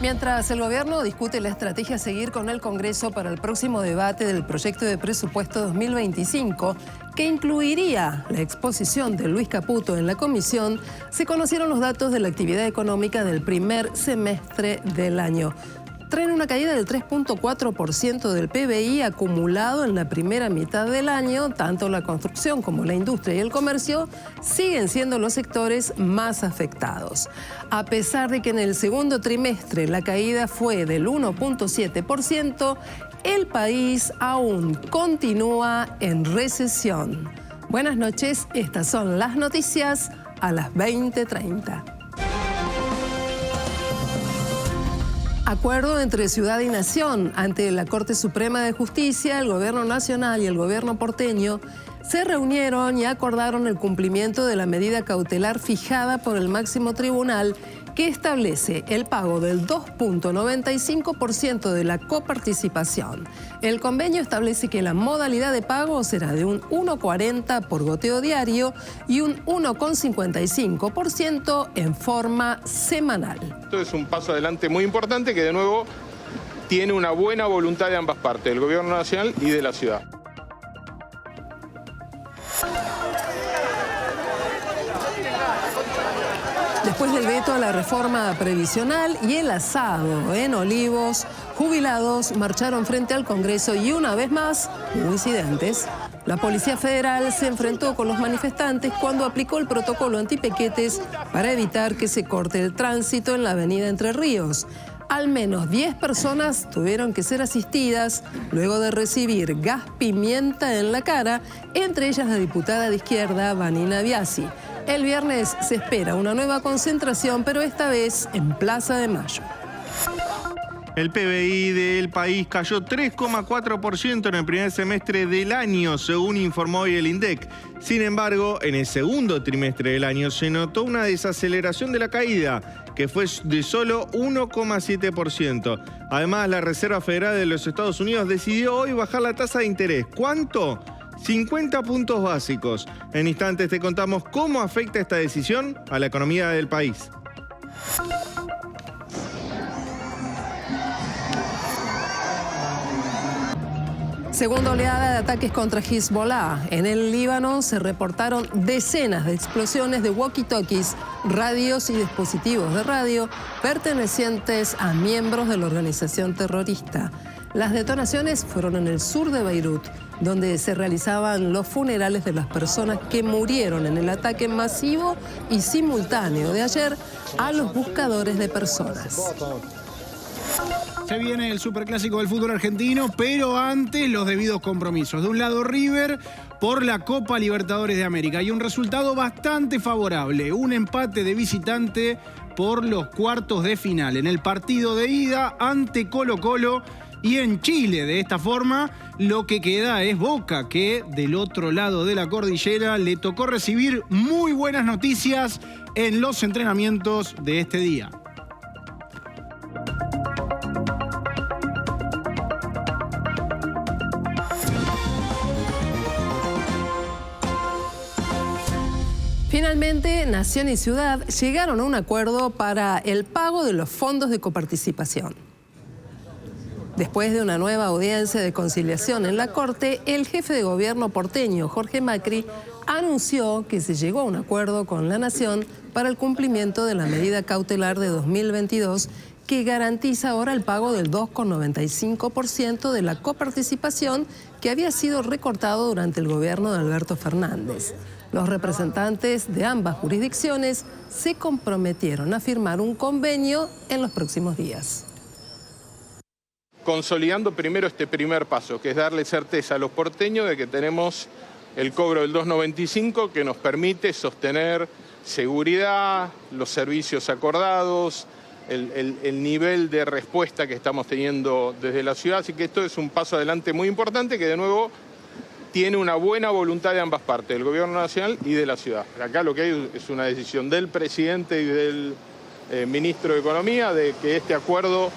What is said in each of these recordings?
Mientras el gobierno discute la estrategia a seguir con el Congreso para el próximo debate del proyecto de presupuesto 2025, que incluiría la exposición de Luis Caputo en la comisión, se conocieron los datos de la actividad económica del primer semestre del año. Traen una caída del 3.4% del PBI acumulado en la primera mitad del año. Tanto la construcción como la industria y el comercio siguen siendo los sectores más afectados. A pesar de que en el segundo trimestre la caída fue del 1.7%, el país aún continúa en recesión. Buenas noches, estas son las noticias a las 20:30. Acuerdo entre Ciudad y Nación. Ante la Corte Suprema de Justicia, el Gobierno Nacional y el Gobierno porteño se reunieron y acordaron el cumplimiento de la medida cautelar fijada por el máximo tribunal, que establece el pago del 2.95% de la coparticipación. El convenio establece que la modalidad de pago será de un 1.40 por goteo diario y un 1.55% en forma semanal. Esto es un paso adelante muy importante que de nuevo tiene una buena voluntad de ambas partes, del Gobierno Nacional y de la ciudad. Después del veto a la reforma previsional y el asado en Olivos, jubilados marcharon frente al Congreso y una vez más hubo incidentes. La Policía Federal se enfrentó con los manifestantes cuando aplicó el protocolo antipiquetes para evitar que se corte el tránsito en la avenida Entre Ríos. Al menos 10 personas tuvieron que ser asistidas luego de recibir gas pimienta en la cara, entre ellas la diputada de izquierda Vanina Biasi. El viernes se espera una nueva concentración, pero esta vez en Plaza de Mayo. El PBI del país cayó 3,4% en el primer semestre del año, según informó hoy el INDEC. Sin embargo, en el segundo trimestre del año se notó una desaceleración de la caída, que fue de solo 1,7%. Además, la Reserva Federal de los Estados Unidos decidió hoy bajar la tasa de interés. ¿Cuánto? 50 puntos básicos. En instantes te contamos cómo afecta esta decisión a la economía del país. Segunda oleada de ataques contra Hezbollah. En el Líbano se reportaron decenas de explosiones de walkie-talkies, radios y dispositivos de radio pertenecientes a miembros de la organización terrorista. Las detonaciones fueron en el sur de Beirut, donde se realizaban los funerales de las personas que murieron en el ataque masivo y simultáneo de ayer a los buscadores de personas. Se viene el superclásico del fútbol argentino, pero antes los debidos compromisos. De un lado River por la Copa Libertadores de América y un resultado bastante favorable, un empate de visitante por los cuartos de final en el partido de ida ante Colo-Colo y en Chile. De esta forma, lo que queda es Boca, que del otro lado de la cordillera le tocó recibir muy buenas noticias en los entrenamientos de este día. Finalmente, Nación y Ciudad llegaron a un acuerdo para el pago de los fondos de coparticipación. Después de una nueva audiencia de conciliación en la Corte, el jefe de gobierno porteño, Jorge Macri, anunció que se llegó a un acuerdo con la Nación para el cumplimiento de la medida cautelar de 2022 que garantiza ahora el pago del 2,95% de la coparticipación que había sido recortado durante el gobierno de Alberto Fernández. Los representantes de ambas jurisdicciones se comprometieron a firmar un convenio en los próximos días. Consolidando primero este primer paso, que es darle certeza a los porteños de que tenemos el cobro del 2,95 que nos permite sostener seguridad, los servicios acordados, el nivel de respuesta que estamos teniendo desde la ciudad. Así que esto es un paso adelante muy importante que de nuevo tiene una buena voluntad de ambas partes, del Gobierno Nacional y de la ciudad. Acá lo que hay es una decisión del presidente y del ministro de Economía de que este acuerdo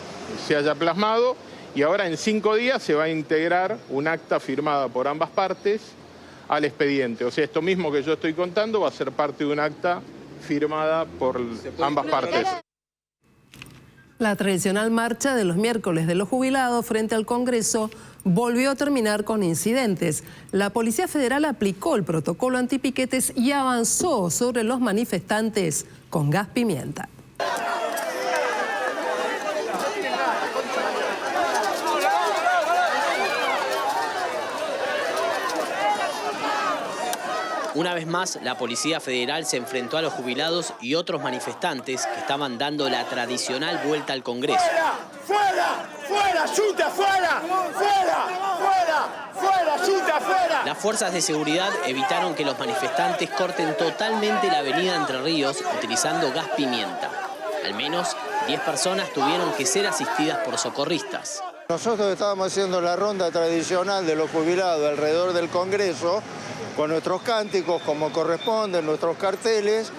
se haya plasmado y ahora en 5 días se va a integrar un acta firmada por ambas partes al expediente. O sea, esto mismo que yo estoy contando va a ser parte de un acta firmada por ambas partes. La tradicional marcha de los miércoles de los jubilados frente al Congreso volvió a terminar con incidentes. La Policía Federal aplicó el protocolo antipiquetes y avanzó sobre los manifestantes con gas pimienta. Una vez más, la Policía Federal se enfrentó a los jubilados y otros manifestantes que estaban dando la tradicional vuelta al Congreso. ¡Fuera! ¡Fuera! ¡Chuta! ¡Fuera! ¡Fuera! ¡Fuera! ¡Fuera! ¡Chuta! ¡Fuera! Las fuerzas de seguridad evitaron que los manifestantes corten totalmente la avenida Entre Ríos utilizando gas pimienta. Al menos 10 personas tuvieron que ser asistidas por socorristas. Nosotros estábamos haciendo la ronda tradicional de los jubilados alrededor del Congreso, con nuestros cánticos como corresponden, nuestros carteles,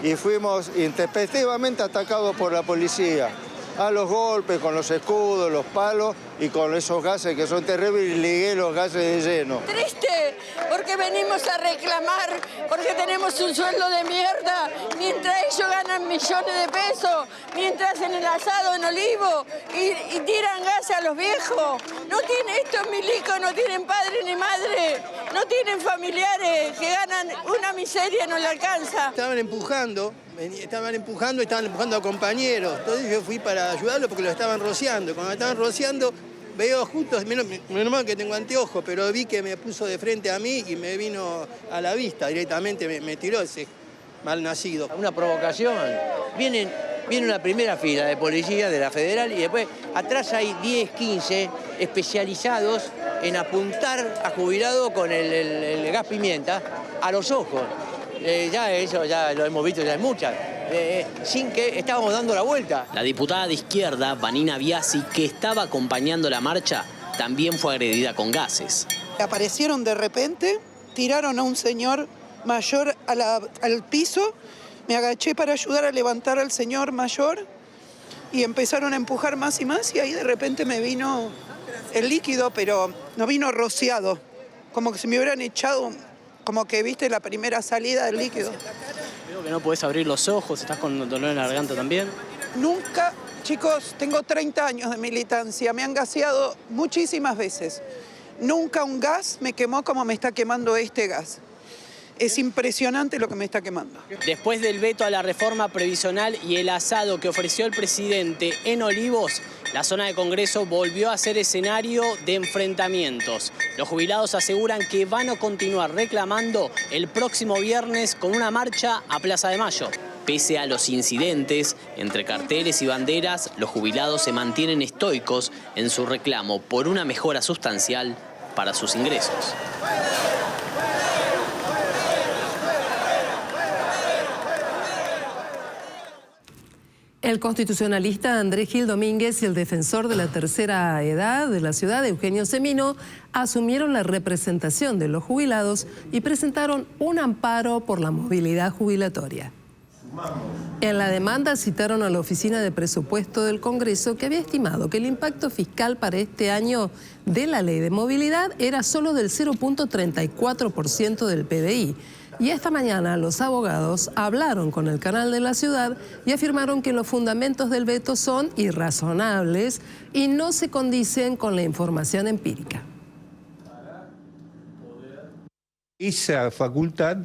y fuimos intempestivamente atacados por la policía. A los golpes, con los escudos, los palos y con esos gases que son terribles, y ligué los gases de lleno. Triste, porque venimos a reclamar, porque tenemos un sueldo de mierda, mientras ellos ganan millones de pesos, mientras en el asado en Olivo y tiran gas a los viejos. No tienen, estos milicos no tienen padre ni madre, no tienen familiares, que ganan una miseria, no le alcanza. Estaban empujando a compañeros. Entonces yo fui para ayudarlos porque lo estaban rociando. Cuando me estaban rociando, veo justo, menos mal que tengo anteojos, pero vi que me puso de frente a mí y me vino a la vista directamente, me tiró ese malnacido. Una provocación. Viene una primera fila de policía de la Federal y después atrás hay 10, 15 especializados en apuntar a jubilados con el gas pimienta a los ojos. Ya eso ya lo hemos visto, ya hay muchas, sin que estábamos dando la vuelta. La diputada de izquierda, Vanina Biasi, que estaba acompañando la marcha, también fue agredida con gases. Aparecieron de repente, tiraron a un señor mayor al piso, me agaché para ayudar a levantar al señor mayor y empezaron a empujar más y más y ahí de repente me vino el líquido, pero no vino rociado, como que se me hubieran echado... Como que viste la primera salida del líquido. Veo que no podés abrir los ojos, estás con dolor en la garganta también. Nunca, chicos, tengo 30 años de militancia, me han gaseado muchísimas veces. Nunca un gas me quemó como me está quemando este gas. Es impresionante lo que me está quemando. Después del veto a la reforma previsional y el asado que ofreció el presidente en Olivos, la zona de Congreso volvió a ser escenario de enfrentamientos. Los jubilados aseguran que van a continuar reclamando el próximo viernes con una marcha a Plaza de Mayo. Pese a los incidentes, entre carteles y banderas, los jubilados se mantienen estoicos en su reclamo por una mejora sustancial para sus ingresos. El constitucionalista Andrés Gil Domínguez y el defensor de la tercera edad de la ciudad, Eugenio Semino, asumieron la representación de los jubilados y presentaron un amparo por la movilidad jubilatoria. En la demanda citaron a la Oficina de Presupuesto del Congreso, que había estimado que el impacto fiscal para este año de la ley de movilidad era solo del 0.34% del PBI. Y esta mañana los abogados hablaron con el Canal de la Ciudad y afirmaron que los fundamentos del veto son irrazonables y no se condicen con la información empírica. Esa facultad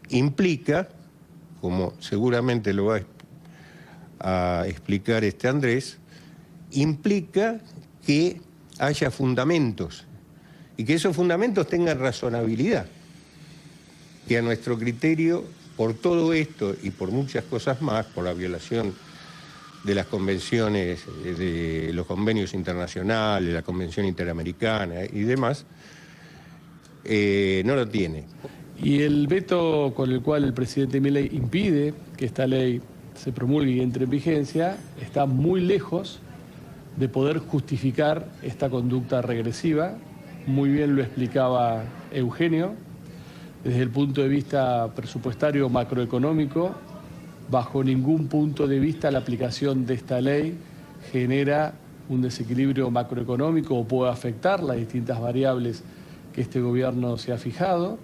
implica, como seguramente lo va a explicar Andrés, implica que haya fundamentos y que esos fundamentos tengan razonabilidad. Que a nuestro criterio, por todo esto y por muchas cosas más, por la violación de las convenciones, de los convenios internacionales, la Convención Interamericana y demás, no lo tiene. Y el veto con el cual el presidente Milei impide que esta ley se promulgue y entre en vigencia está muy lejos de poder justificar esta conducta regresiva. Muy bien lo explicaba Eugenio. Desde el punto de vista presupuestario macroeconómico, bajo ningún punto de vista la aplicación de esta ley genera un desequilibrio macroeconómico o puede afectar las distintas variables que este gobierno se ha fijado.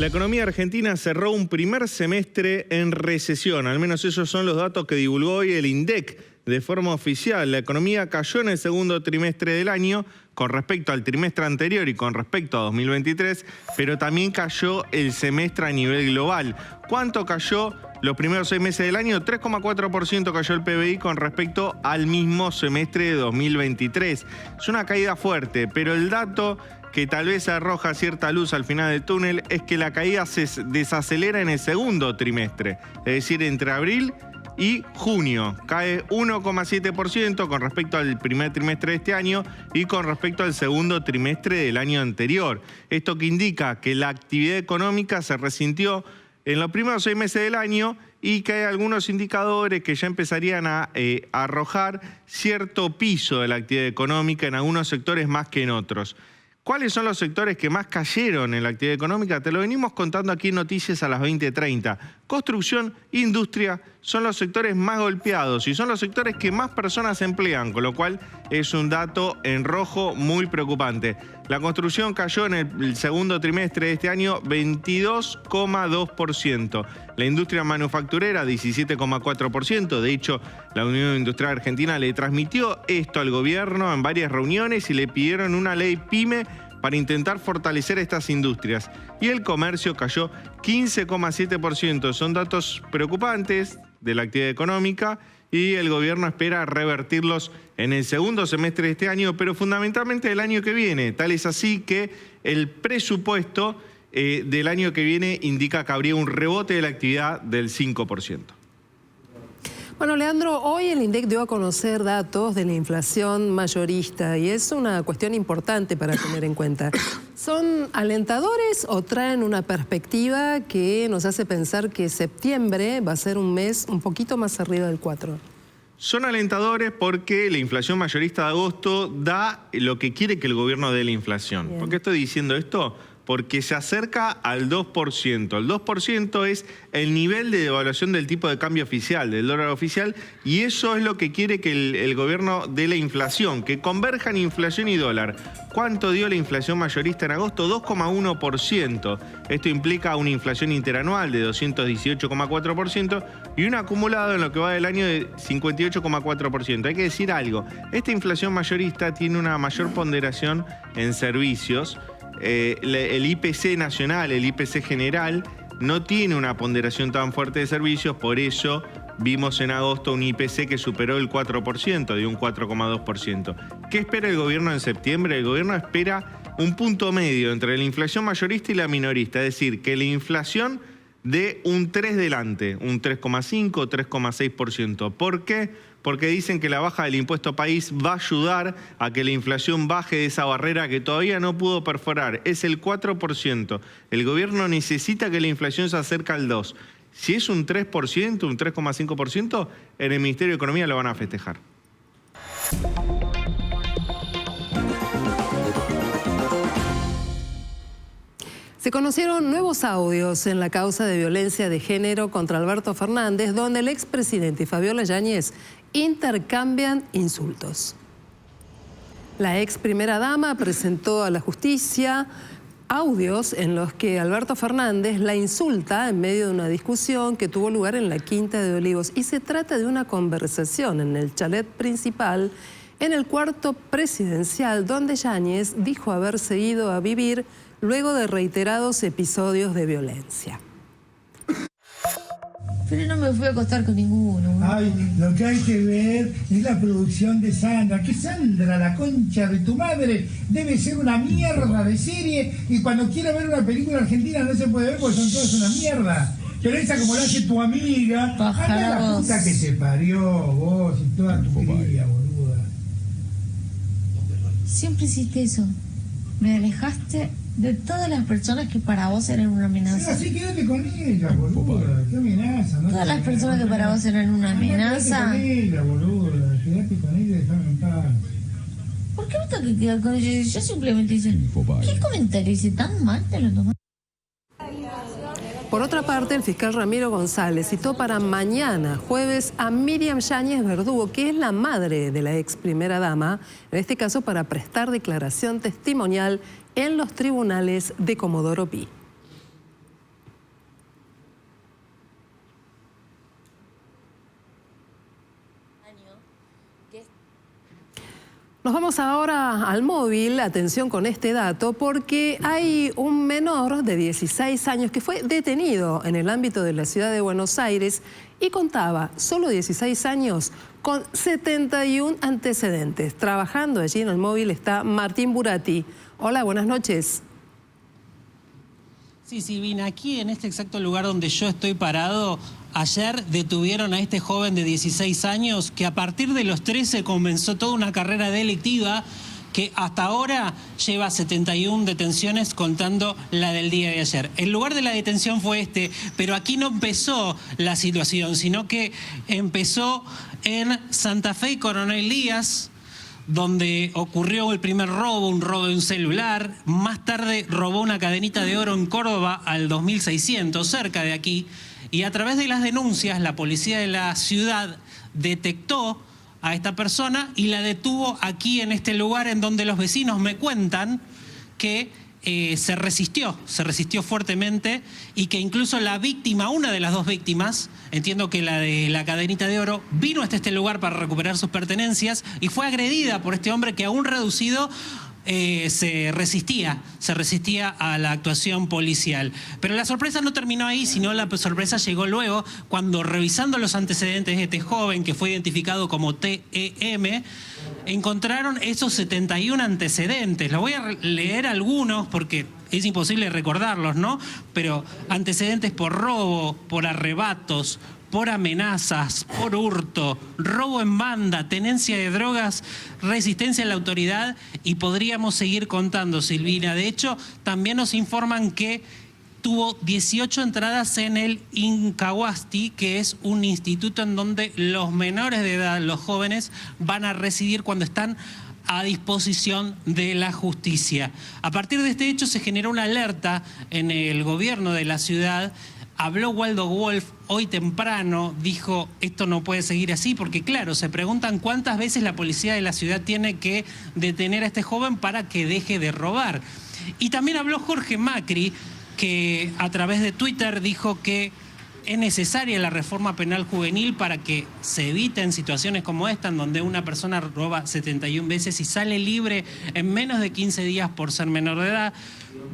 La economía argentina cerró un primer semestre en recesión, al menos esos son los datos que divulgó hoy el INDEC de forma oficial. La economía cayó en el segundo trimestre del año con respecto al trimestre anterior y con respecto a 2023, pero también cayó el semestre a nivel global. ¿Cuánto cayó los primeros 6 meses del año? 3,4% cayó el PBI con respecto al mismo semestre de 2023. Es una caída fuerte, pero el dato que tal vez arroja cierta luz al final del túnel es que la caída se desacelera en el segundo trimestre, es decir, entre abril y junio. Cae 1,7% con respecto al primer trimestre de este año y con respecto al segundo trimestre del año anterior. Esto que indica que la actividad económica se resintió en los primeros 6 meses del año y que hay algunos indicadores que ya empezarían a arrojar cierto piso de la actividad económica en algunos sectores más que en otros. ¿Cuáles son los sectores que más cayeron en la actividad económica? Te lo venimos contando aquí en Noticias a las 20:30. Construcción, industria son los sectores más golpeados y son los sectores que más personas emplean, con lo cual es un dato en rojo muy preocupante. La construcción cayó en el segundo trimestre de este año 22,2%. La industria manufacturera 17,4%. De hecho, la Unión Industrial Argentina le transmitió esto al gobierno en varias reuniones y le pidieron una ley PYME para intentar fortalecer estas industrias. Y el comercio cayó 15,7%. Son datos preocupantes de la actividad económica y el gobierno espera revertirlos en el segundo semestre de este año, pero fundamentalmente el año que viene. Tal es así que el presupuesto del año que viene indica que habría un rebote de la actividad del 5%. Bueno, Leandro, hoy el INDEC dio a conocer datos de la inflación mayorista y es una cuestión importante para tener en cuenta. ¿Son alentadores o traen una perspectiva que nos hace pensar que septiembre va a ser un mes un poquito más arriba del 4%? Son alentadores porque la inflación mayorista de agosto da lo que quiere que el gobierno dé la inflación. Bien. ¿Por qué estoy diciendo esto? Porque se acerca al 2%. El 2% es el nivel de devaluación del tipo de cambio oficial, del dólar oficial, y eso es lo que quiere que el gobierno dé la inflación, que converjan inflación y dólar. ¿Cuánto dio la inflación mayorista en agosto? 2,1%. Esto implica una inflación interanual de 218,4% y un acumulado en lo que va del año de 58,4%. Hay que decir algo, esta inflación mayorista tiene una mayor ponderación en servicios. El IPC nacional, el IPC general, no tiene una ponderación tan fuerte de servicios, por eso vimos en agosto un IPC que superó el 4%, de un 4,2%. ¿Qué espera el gobierno en septiembre? El gobierno espera un punto medio entre la inflación mayorista y la minorista, es decir, que la inflación dé un 3 delante, un 3,5, 3,6%. ¿Por qué? Porque dicen que la baja del impuesto país va a ayudar a que la inflación baje de esa barrera que todavía no pudo perforar. Es el 4%. El gobierno necesita que la inflación se acerque al 2%. Si es un 3%, un 3,5%, en el Ministerio de Economía lo van a festejar. Se conocieron nuevos audios en la causa de violencia de género contra Alberto Fernández, donde el expresidente y Fabiola Yáñez intercambian insultos. La ex primera dama presentó a la justicia audios en los que Alberto Fernández la insulta en medio de una discusión que tuvo lugar en la Quinta de Olivos. Y se trata de una conversación en el chalet principal, en el cuarto presidencial, donde Yáñez dijo haberse ido a vivir luego de reiterados episodios de violencia. Pero no me fui a acostar con ninguno. Ay, lo que hay que ver es la producción de Sandra. Que Sandra, la concha de tu madre, debe ser una mierda de serie y cuando quiera ver una película argentina no se puede ver porque son todas una mierda. Pero esa como la hace tu amiga, anda la puta que te parió, vos y toda tu familia, boluda. Siempre hiciste eso. Me alejaste de todas las personas que para vos eran una amenaza. Así quédate con ella, boluda. ¿Qué amenaza? No todas las personas que para vos eran una amenaza. Quédate con ella, boluda. Quédate con ella y déjame en paz. ¿Por qué me tengo que quedar con ella? Yo simplemente hice... ¿Qué comentario hice tan mal? Te lo tomás. Por otra parte, el fiscal Ramiro González citó para mañana, jueves, a Miriam Yáñez Verdugo, que es la madre de la ex primera dama, en este caso para prestar declaración testimonial en los tribunales de Comodoro Pi. Nos vamos ahora al móvil, atención con este dato, porque hay un menor de 16 años que fue detenido en el ámbito de la ciudad de Buenos Aires y contaba solo 16 años con 71 antecedentes. Trabajando allí en el móvil está Martín Buratti. Hola, buenas noches. Sí, Silvina, aquí en este exacto lugar donde yo estoy parado, ayer detuvieron a este joven de 16 años que a partir de los 13 comenzó toda una carrera delictiva que hasta ahora lleva 71 detenciones contando la del día de ayer. El lugar de la detención fue este, pero aquí no empezó la situación, sino que empezó en Santa Fe y Coronel Díaz, donde ocurrió el primer robo, un robo de un celular. Más tarde robó una cadenita de oro en Córdoba al 2600, cerca de aquí. Y a través de las denuncias, la policía de la ciudad detectó a esta persona y la detuvo aquí en este lugar en donde los vecinos me cuentan que se resistió fuertemente y que incluso la víctima, una de las dos víctimas, entiendo que la de la cadenita de oro, vino hasta este lugar para recuperar sus pertenencias y fue agredida por este hombre que aún reducido se resistía a la actuación policial. Pero la sorpresa no terminó ahí, sino la sorpresa llegó luego cuando, revisando los antecedentes de este joven que fue identificado como TEM, encontraron esos 71 antecedentes. Los voy a leer algunos porque es imposible recordarlos, ¿no? Pero antecedentes por robo, por arrebatos, por amenazas, por hurto, robo en banda, tenencia de drogas, resistencia a la autoridad y podríamos seguir contando, Silvina. De hecho, también nos informan que tuvo 18 entradas en el Incahuasti, que es un instituto en donde los menores de edad, los jóvenes, van a residir cuando están a disposición de la justicia. A partir de este hecho se generó una alerta en el gobierno de la ciudad. Habló Waldo Wolf hoy temprano, dijo esto no puede seguir así, porque claro, se preguntan cuántas veces la policía de la ciudad tiene que detener a este joven para que deje de robar. Y también habló Jorge Macri, que a través de Twitter dijo que es necesaria la reforma penal juvenil para que se eviten situaciones como esta, en donde una persona roba 71 veces y sale libre en menos de 15 días por ser menor de edad.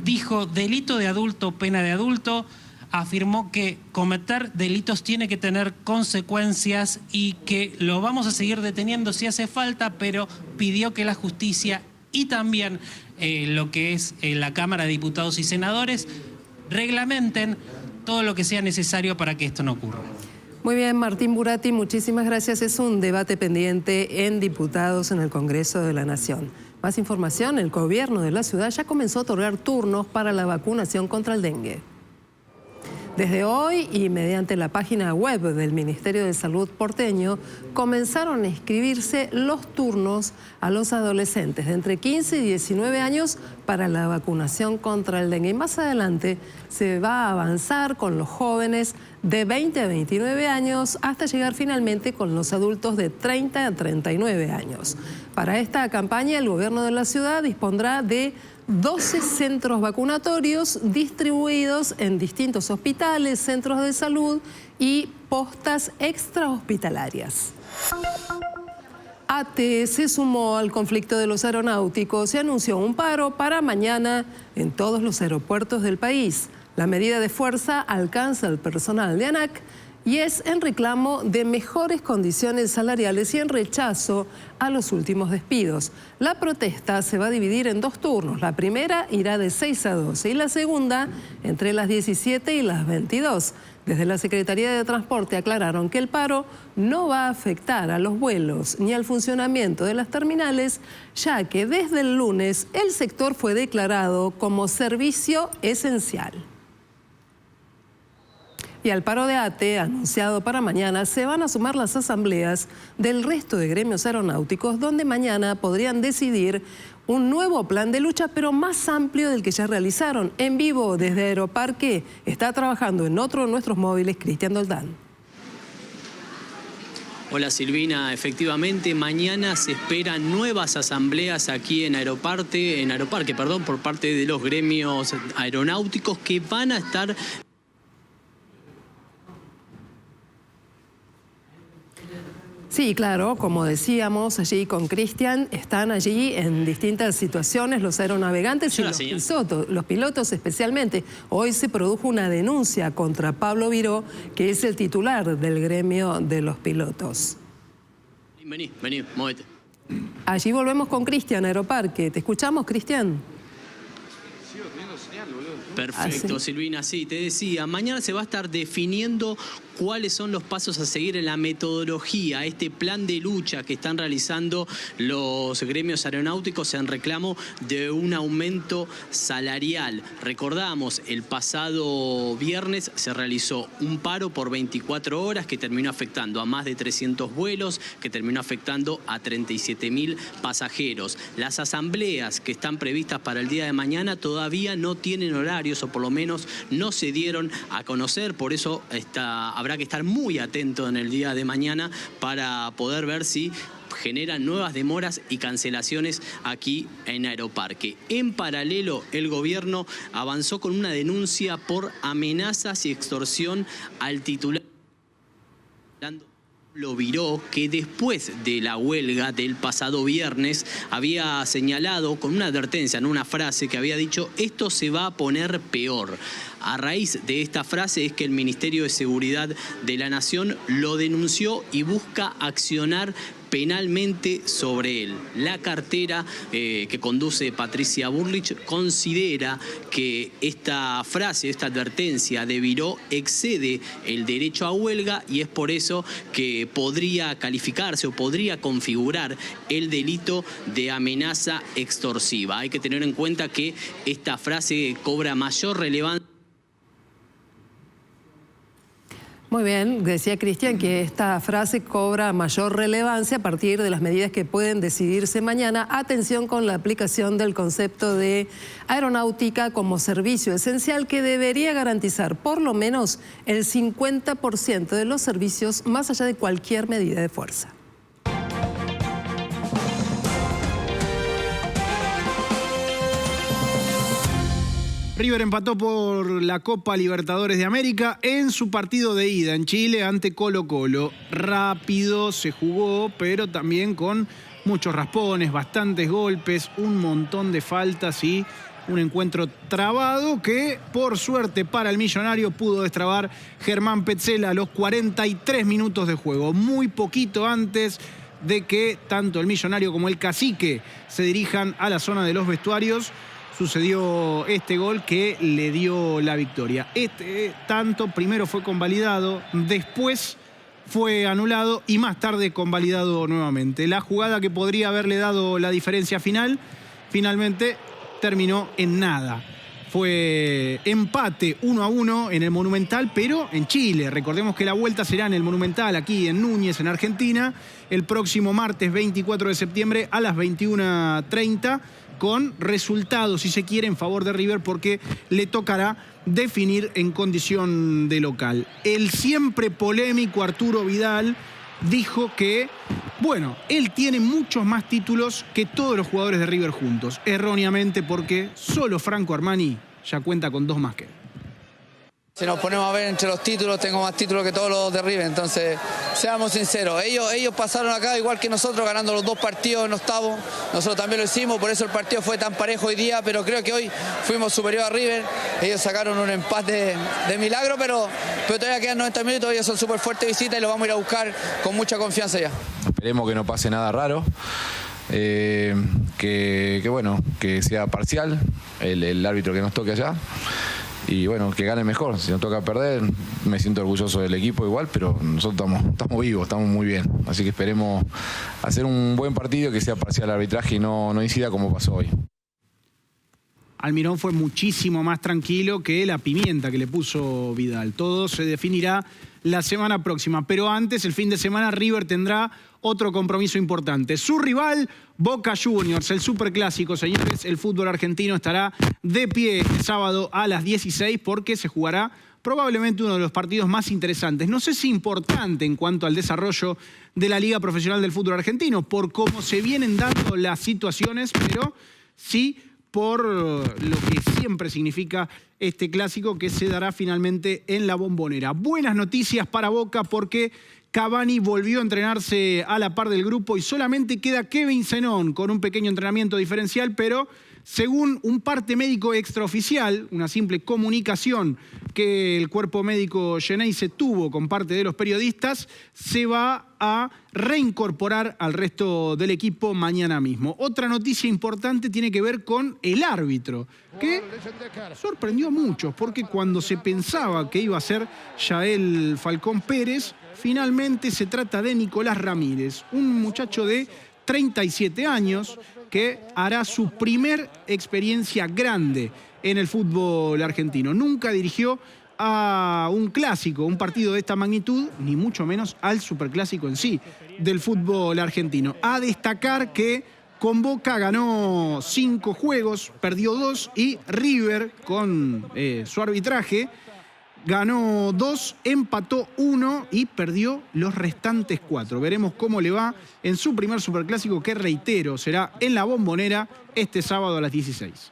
Dijo delito de adulto, pena de adulto. Afirmó que cometer delitos tiene que tener consecuencias y que lo vamos a seguir deteniendo si hace falta, pero pidió que la justicia y también lo que es la Cámara de Diputados y Senadores reglamenten todo lo que sea necesario para que esto no ocurra. Muy bien, Martín Buratti, muchísimas gracias. Es un debate pendiente en diputados en el Congreso de la Nación. Más información, el gobierno de la ciudad ya comenzó a otorgar turnos para la vacunación contra el dengue. Desde hoy y mediante la página web del Ministerio de Salud porteño comenzaron a inscribirse los turnos a los adolescentes de entre 15 y 19 años para la vacunación contra el dengue. Y más adelante se va a avanzar con los jóvenes de 20 a 29 años hasta llegar finalmente con los adultos de 30 a 39 años. Para esta campaña el gobierno de la ciudad dispondrá de 12 centros vacunatorios distribuidos en distintos hospitales, centros de salud y postas extrahospitalarias. ATE se sumó al conflicto de los aeronáuticos y anunció un paro para mañana en todos los aeropuertos del país. La medida de fuerza alcanza al personal de ANAC y es en reclamo de mejores condiciones salariales y en rechazo a los últimos despidos. La protesta se va a dividir en dos turnos. La primera irá de 6 a 12 y la segunda entre las 17 y las 22. Desde la Secretaría de Transporte aclararon que el paro no va a afectar a los vuelos ni al funcionamiento de las terminales, ya que desde el lunes el sector fue declarado como servicio esencial. Y al paro de ATE, anunciado para mañana, se van a sumar las asambleas del resto de gremios aeronáuticos, donde mañana podrían decidir un nuevo plan de lucha, pero más amplio del que ya realizaron. En vivo desde Aeroparque está trabajando en otro de nuestros móviles, Cristian Doldán. Hola Silvina, efectivamente mañana se esperan nuevas asambleas aquí en Aeroparque, por parte de los gremios aeronáuticos que van a estar... Sí, claro, como decíamos allí con Cristian, están allí en distintas situaciones los aeronavegantes y los pilotos especialmente. Hoy se produjo una denuncia contra Pablo Viró, que es el titular del gremio de los pilotos. Vení, móvete. Allí volvemos con Cristian, Aeroparque. ¿Te escuchamos, Cristian? Perfecto, Silvina, sí, te decía, mañana se va a estar definiendo cuáles son los pasos a seguir en la metodología, este plan de lucha que están realizando los gremios aeronáuticos en reclamo de un aumento salarial. Recordamos, el pasado viernes se realizó un paro por 24 horas que terminó afectando a más de 300 vuelos, que terminó afectando a 37.000 pasajeros. Las asambleas que están previstas para el día de mañana todavía no tienen horarios, o por lo menos no se dieron a conocer, por eso habrá que estar muy atento en el día de mañana para poder ver si generan nuevas demoras y cancelaciones aquí en Aeroparque. En paralelo, el gobierno avanzó con una denuncia por amenazas y extorsión al titular Pablo Viró, que después de la huelga del pasado viernes había señalado con una advertencia, en una frase que había dicho: esto se va a poner peor. A raíz de esta frase es que el Ministerio de Seguridad de la Nación lo denunció y busca accionar penalmente sobre él. La cartera que conduce Patricia Bullrich considera que esta frase, esta advertencia de Viró excede el derecho a huelga y es por eso que podría calificarse o podría configurar el delito de amenaza extorsiva. Hay que tener en cuenta que esta frase cobra mayor relevancia. Muy bien, decía Cristian que esta frase cobra mayor relevancia a partir de las medidas que pueden decidirse mañana. Atención con la aplicación del concepto de aeronáutica como servicio esencial que debería garantizar por lo menos el 50% de los servicios más allá de cualquier medida de fuerza. River empató por la Copa Libertadores de América en su partido de ida en Chile ante Colo-Colo. Rápido se jugó, pero también con muchos raspones, bastantes golpes, un montón de faltas y un encuentro trabado que, por suerte para el millonario, pudo destrabar Germán Petzela a los 43 minutos de juego. Muy poquito antes de que tanto el millonario como el cacique se dirijan a la zona de los vestuarios, sucedió este gol que le dio la victoria. Este tanto primero fue convalidado, después fue anulado y más tarde convalidado nuevamente. La jugada que podría haberle dado la diferencia final, finalmente terminó en nada. Fue empate 1-1 en el Monumental, pero en Chile. Recordemos que la vuelta será en el Monumental, aquí en Núñez, en Argentina, el próximo martes 24 de septiembre a las 21:30, con resultados, si se quiere, en favor de River, porque le tocará definir en condición de local. El siempre polémico Arturo Vidal dijo que, bueno, él tiene muchos más títulos que todos los jugadores de River juntos. Erróneamente, porque solo Franco Armani ya cuenta con 2 más que él. Si nos ponemos a ver entre los títulos, tengo más títulos que todos los de River, entonces seamos sinceros, ellos pasaron acá igual que nosotros, ganando los 2 partidos en octavo, nosotros también lo hicimos, por eso el partido fue tan parejo hoy día, pero creo que hoy fuimos superior a River, ellos sacaron un empate de milagro, pero todavía quedan 90 minutos, ellos son súper fuertes de visita y lo vamos a ir a buscar con mucha confianza ya. Esperemos que no pase nada raro. Que bueno, que sea parcial el árbitro que nos toque allá y bueno, que gane mejor. Si nos toca perder, me siento orgulloso del equipo igual, pero nosotros estamos vivos, estamos muy bien, así que esperemos hacer un buen partido, que sea parcial el arbitraje y no incida como pasó hoy. Almirón fue muchísimo más tranquilo que la pimienta que le puso Vidal. Todo se definirá la semana próxima, pero antes, el fin de semana, River tendrá otro compromiso importante. Su rival, Boca Juniors, el superclásico, señores. El fútbol argentino estará de pie este sábado a las 16 porque se jugará probablemente uno de los partidos más interesantes. No sé si importante en cuanto al desarrollo de la Liga Profesional del Fútbol Argentino, por cómo se vienen dando las situaciones, pero sí por lo que siempre significa este clásico que se dará finalmente en la Bombonera. Buenas noticias para Boca porque Cavani volvió a entrenarse a la par del grupo y solamente queda Kevin Zenón con un pequeño entrenamiento diferencial, pero según un parte médico extraoficial, una simple comunicación que el cuerpo médico Geneise tuvo con parte de los periodistas, se va a reincorporar al resto del equipo mañana mismo. Otra noticia importante tiene que ver con el árbitro, que sorprendió a muchos, porque cuando se pensaba que iba a ser Yael Falcón Pérez, finalmente se trata de Nicolás Ramírez, un muchacho de 37 años que hará su primer experiencia grande en el fútbol argentino. Nunca dirigió a un clásico, un partido de esta magnitud, ni mucho menos al superclásico en sí del fútbol argentino. A destacar que con Boca ganó 5 juegos, perdió 2 y River, con su arbitraje, ganó 2, empató 1 y perdió los restantes 4. Veremos cómo le va en su primer superclásico, que reitero, será en la Bombonera este sábado a las 16.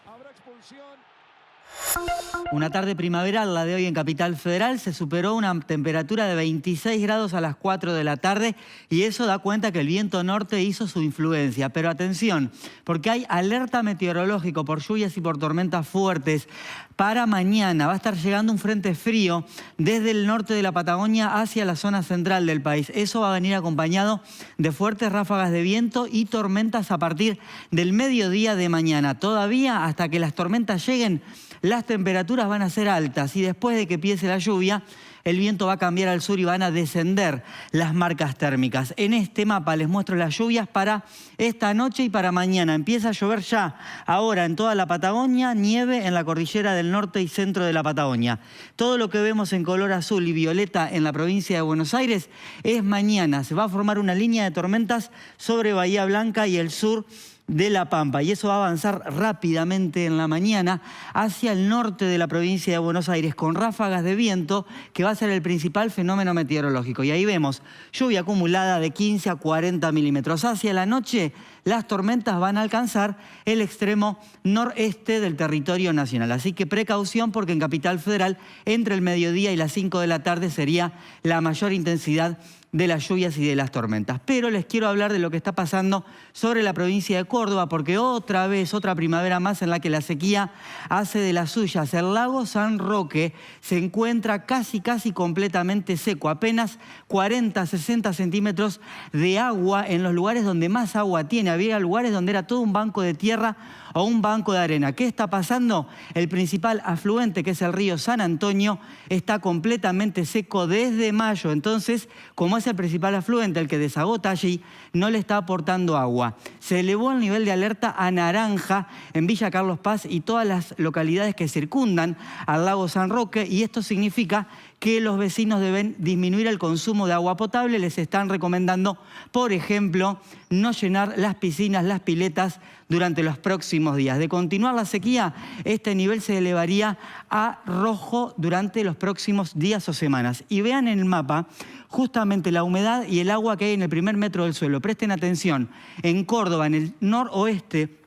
Una tarde primaveral, la de hoy en Capital Federal, se superó una temperatura de 26 grados a las 4 de la tarde y eso da cuenta que el viento norte hizo su influencia. Pero atención, porque hay alerta meteorológico por lluvias y por tormentas fuertes. Para mañana va a estar llegando un frente frío desde el norte de la Patagonia hacia la zona central del país. Eso va a venir acompañado de fuertes ráfagas de viento y tormentas a partir del mediodía de mañana. Todavía, hasta que las tormentas lleguen, las temperaturas van a ser altas y después de que empiece la lluvia, el viento va a cambiar al sur y van a descender las marcas térmicas. En este mapa les muestro las lluvias para esta noche y para mañana. Empieza a llover ya ahora en toda la Patagonia, nieve en la cordillera del norte y centro de la Patagonia. Todo lo que vemos en color azul y violeta en la provincia de Buenos Aires es mañana. Se va a formar una línea de tormentas sobre Bahía Blanca y el sur de La Pampa, y eso va a avanzar rápidamente en la mañana hacia el norte de la provincia de Buenos Aires con ráfagas de viento, que va a ser el principal fenómeno meteorológico. Y ahí vemos lluvia acumulada de 15 a 40 milímetros. Hacia la noche las tormentas van a alcanzar el extremo noreste del territorio nacional. Así que precaución, porque en Capital Federal entre el mediodía y las 5 de la tarde sería la mayor intensidad de las lluvias y de las tormentas. Pero les quiero hablar de lo que está pasando sobre la provincia de Córdoba, porque otra vez, otra primavera más en la que la sequía hace de las suyas. El lago San Roque se encuentra casi completamente seco, apenas 40, 60 centímetros de agua en los lugares donde más agua tiene. Había lugares donde era todo un banco de tierra o un banco de arena. ¿Qué está pasando? El principal afluente, que es el río San Antonio, está completamente seco desde mayo. Entonces, como es el principal afluente el que desagota allí, no le está aportando agua. Se elevó el nivel de alerta a naranja en Villa Carlos Paz y todas las localidades que circundan al lago San Roque, y esto significa que los vecinos deben disminuir el consumo de agua potable. Les están recomendando, por ejemplo, no llenar las piscinas, las piletas durante los próximos días. De continuar la sequía, este nivel se elevaría a rojo durante los próximos días o semanas. Y vean en el mapa justamente la humedad y el agua que hay en el primer metro del suelo. Presten atención, en Córdoba, en el noroeste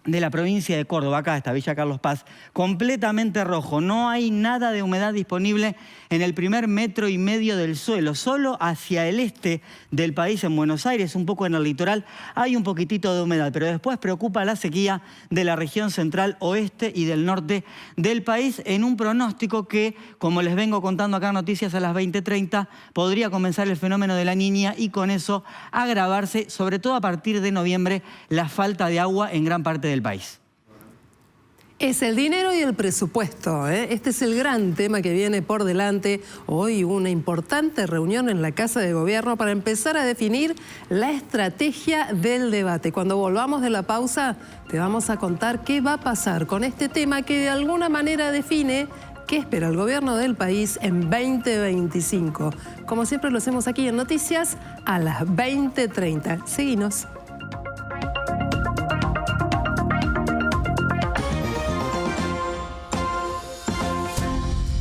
de la provincia de Córdoba, acá está Villa Carlos Paz, completamente rojo. No hay nada de humedad disponible en el primer metro y medio del suelo. Solo hacia el este del país, en Buenos Aires, un poco en el litoral, hay un poquitito de humedad, pero después preocupa la sequía de la región central, oeste y del norte del país, en un pronóstico que, como les vengo contando acá en Noticias a las 20:30, podría comenzar el fenómeno de la Niña y con eso agravarse, sobre todo a partir de noviembre, la falta de agua en gran parte del país. Es el dinero y el presupuesto, ¿eh? Este es el gran tema que viene por delante. Hoy una importante reunión en la Casa de Gobierno para empezar a definir la estrategia del debate. Cuando volvamos de la pausa, te vamos a contar qué va a pasar con este tema que de alguna manera define qué espera el gobierno del país en 2025. Como siempre lo hacemos aquí en Noticias a las 20:30. Seguinos.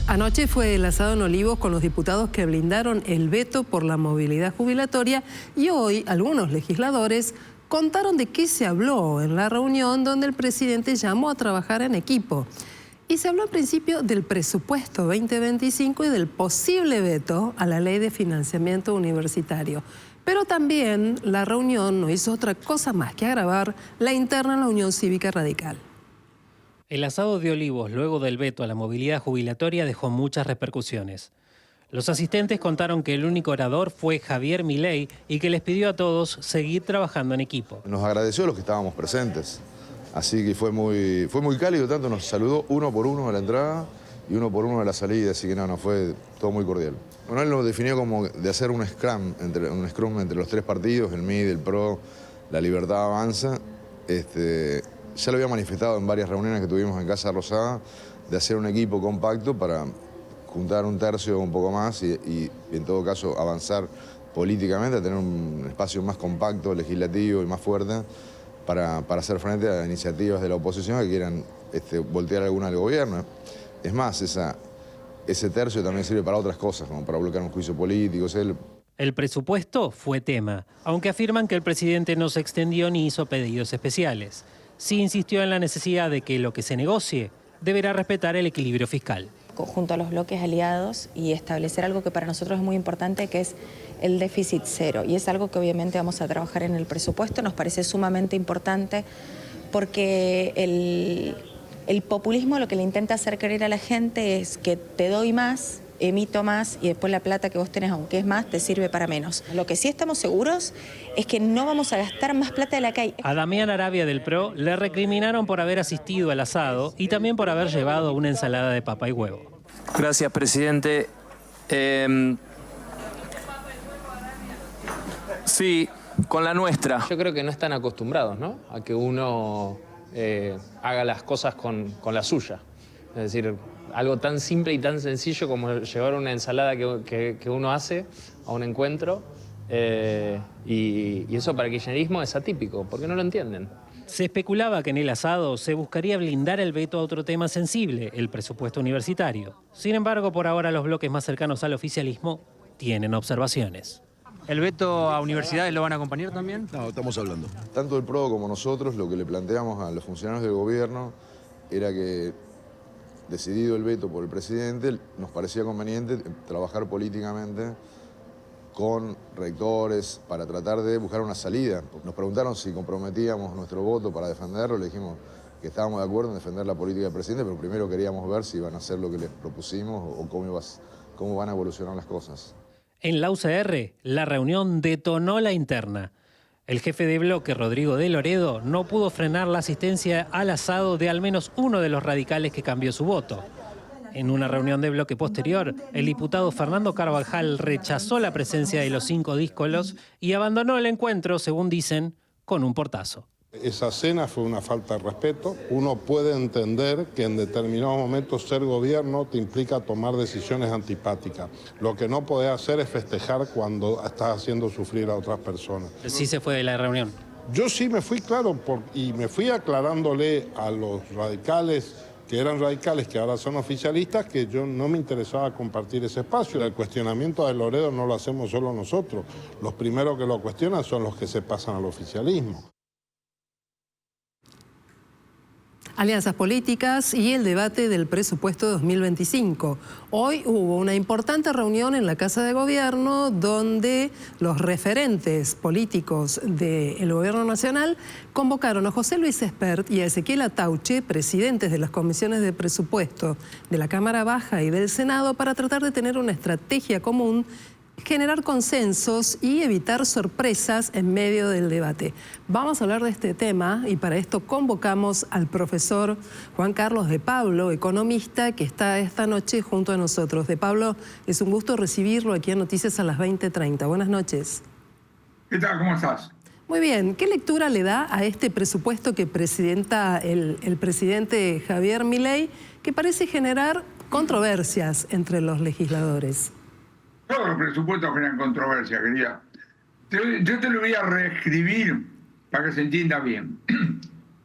Anoche fue el asado en Olivos con los diputados que blindaron el veto por la movilidad jubilatoria y hoy algunos legisladores contaron de qué se habló en la reunión donde el presidente llamó a trabajar en equipo. Y se habló al principio del presupuesto 2025 y del posible veto a la ley de financiamiento universitario. Pero también la reunión no hizo otra cosa más que agravar la interna en la Unión Cívica Radical. El asado de Olivos, luego del veto a la movilidad jubilatoria, dejó muchas repercusiones. Los asistentes contaron que el único orador fue Javier Milei y que les pidió a todos seguir trabajando en equipo. Nos agradeció a los que estábamos presentes, así que fue muy cálido, tanto nos saludó uno por uno a la entrada y uno por uno a la salida, así que no, fue todo muy cordial. Bueno, él lo definió como de hacer un scrum entre los tres partidos, el MID, el PRO, la Libertad Avanza. Ya lo había manifestado en varias reuniones que tuvimos en Casa Rosada, de hacer un equipo compacto para juntar un tercio o un poco más y en todo caso avanzar políticamente, a tener un espacio más compacto, legislativo y más fuerte para hacer frente a iniciativas de la oposición que quieran voltear alguna del gobierno. Es más, ese tercio también sirve para otras cosas, como para bloquear un juicio político. El presupuesto fue tema, aunque afirman que el presidente no se extendió ni hizo pedidos especiales. Sí insistió en la necesidad de que lo que se negocie deberá respetar el equilibrio fiscal. Junto a los bloques aliados y establecer algo que para nosotros es muy importante, que es el déficit cero. Y es algo que obviamente vamos a trabajar en el presupuesto. Nos parece sumamente importante porque el populismo lo que le intenta hacer creer a la gente es que te doy más, emito más y después la plata que vos tenés, aunque es más, te sirve para menos. Lo que sí estamos seguros es que no vamos a gastar más plata de la que hay. A Damián Arabia del PRO le recriminaron por haber asistido al asado y también por haber llevado una ensalada de papa y huevo. Gracias, presidente. Sí, con la nuestra. Yo creo que no están acostumbrados, ¿no?, a que uno haga las cosas con la suya. Es decir, algo tan simple y tan sencillo como llevar una ensalada que uno hace a un encuentro, y eso para el kirchnerismo es atípico, porque no lo entienden. Se especulaba que en el asado se buscaría blindar el veto a otro tema sensible, el presupuesto universitario. Sin embargo, por ahora los bloques más cercanos al oficialismo tienen observaciones. ¿El veto a universidades lo van a acompañar también? No, estamos hablando. Tanto el PRO como nosotros, lo que le planteamos a los funcionarios del gobierno era que, decidido el veto por el presidente, nos parecía conveniente trabajar políticamente con rectores para tratar de buscar una salida. Nos preguntaron si comprometíamos nuestro voto para defenderlo, le dijimos que estábamos de acuerdo en defender la política del presidente, pero primero queríamos ver si iban a hacer lo que les propusimos o cómo van a evolucionar las cosas. En la UCR, la reunión detonó la interna. El jefe de bloque, Rodrigo de Loredo, no pudo frenar la asistencia al asado de al menos uno de los radicales que cambió su voto. En una reunión de bloque posterior, el diputado Fernando Carvajal rechazó la presencia de los 5 díscolos y abandonó el encuentro, según dicen, con un portazo. Esa cena fue una falta de respeto. Uno puede entender que en determinados momentos ser gobierno te implica tomar decisiones antipáticas. Lo que no podés hacer es festejar cuando estás haciendo sufrir a otras personas. Sí se fue de la reunión. Yo sí me fui, claro, y me fui aclarándole a los radicales, que eran radicales, que ahora son oficialistas, que yo no me interesaba compartir ese espacio. El cuestionamiento de Loredo no lo hacemos solo nosotros. Los primeros que lo cuestionan son los que se pasan al oficialismo. Alianzas políticas y el debate del presupuesto 2025. Hoy hubo una importante reunión en la Casa de Gobierno donde los referentes políticos del Gobierno Nacional convocaron a José Luis Espert y a Ezequiel Atauche, presidentes de las comisiones de presupuesto de la Cámara Baja y del Senado, para tratar de tener una estrategia común, generar consensos y evitar sorpresas en medio del debate. Vamos a hablar de este tema y para esto convocamos al profesor Juan Carlos de Pablo, economista, que está esta noche junto a nosotros. De Pablo, es un gusto recibirlo aquí en Noticias a las 20:30. Buenas noches. ¿Qué tal? ¿Cómo estás? Muy bien. ¿Qué lectura le da a este presupuesto que presenta el presidente Javier Milei, que parece generar controversias entre los legisladores? Todos los presupuestos generan controversia, querida. Yo te lo voy a reescribir para que se entienda bien.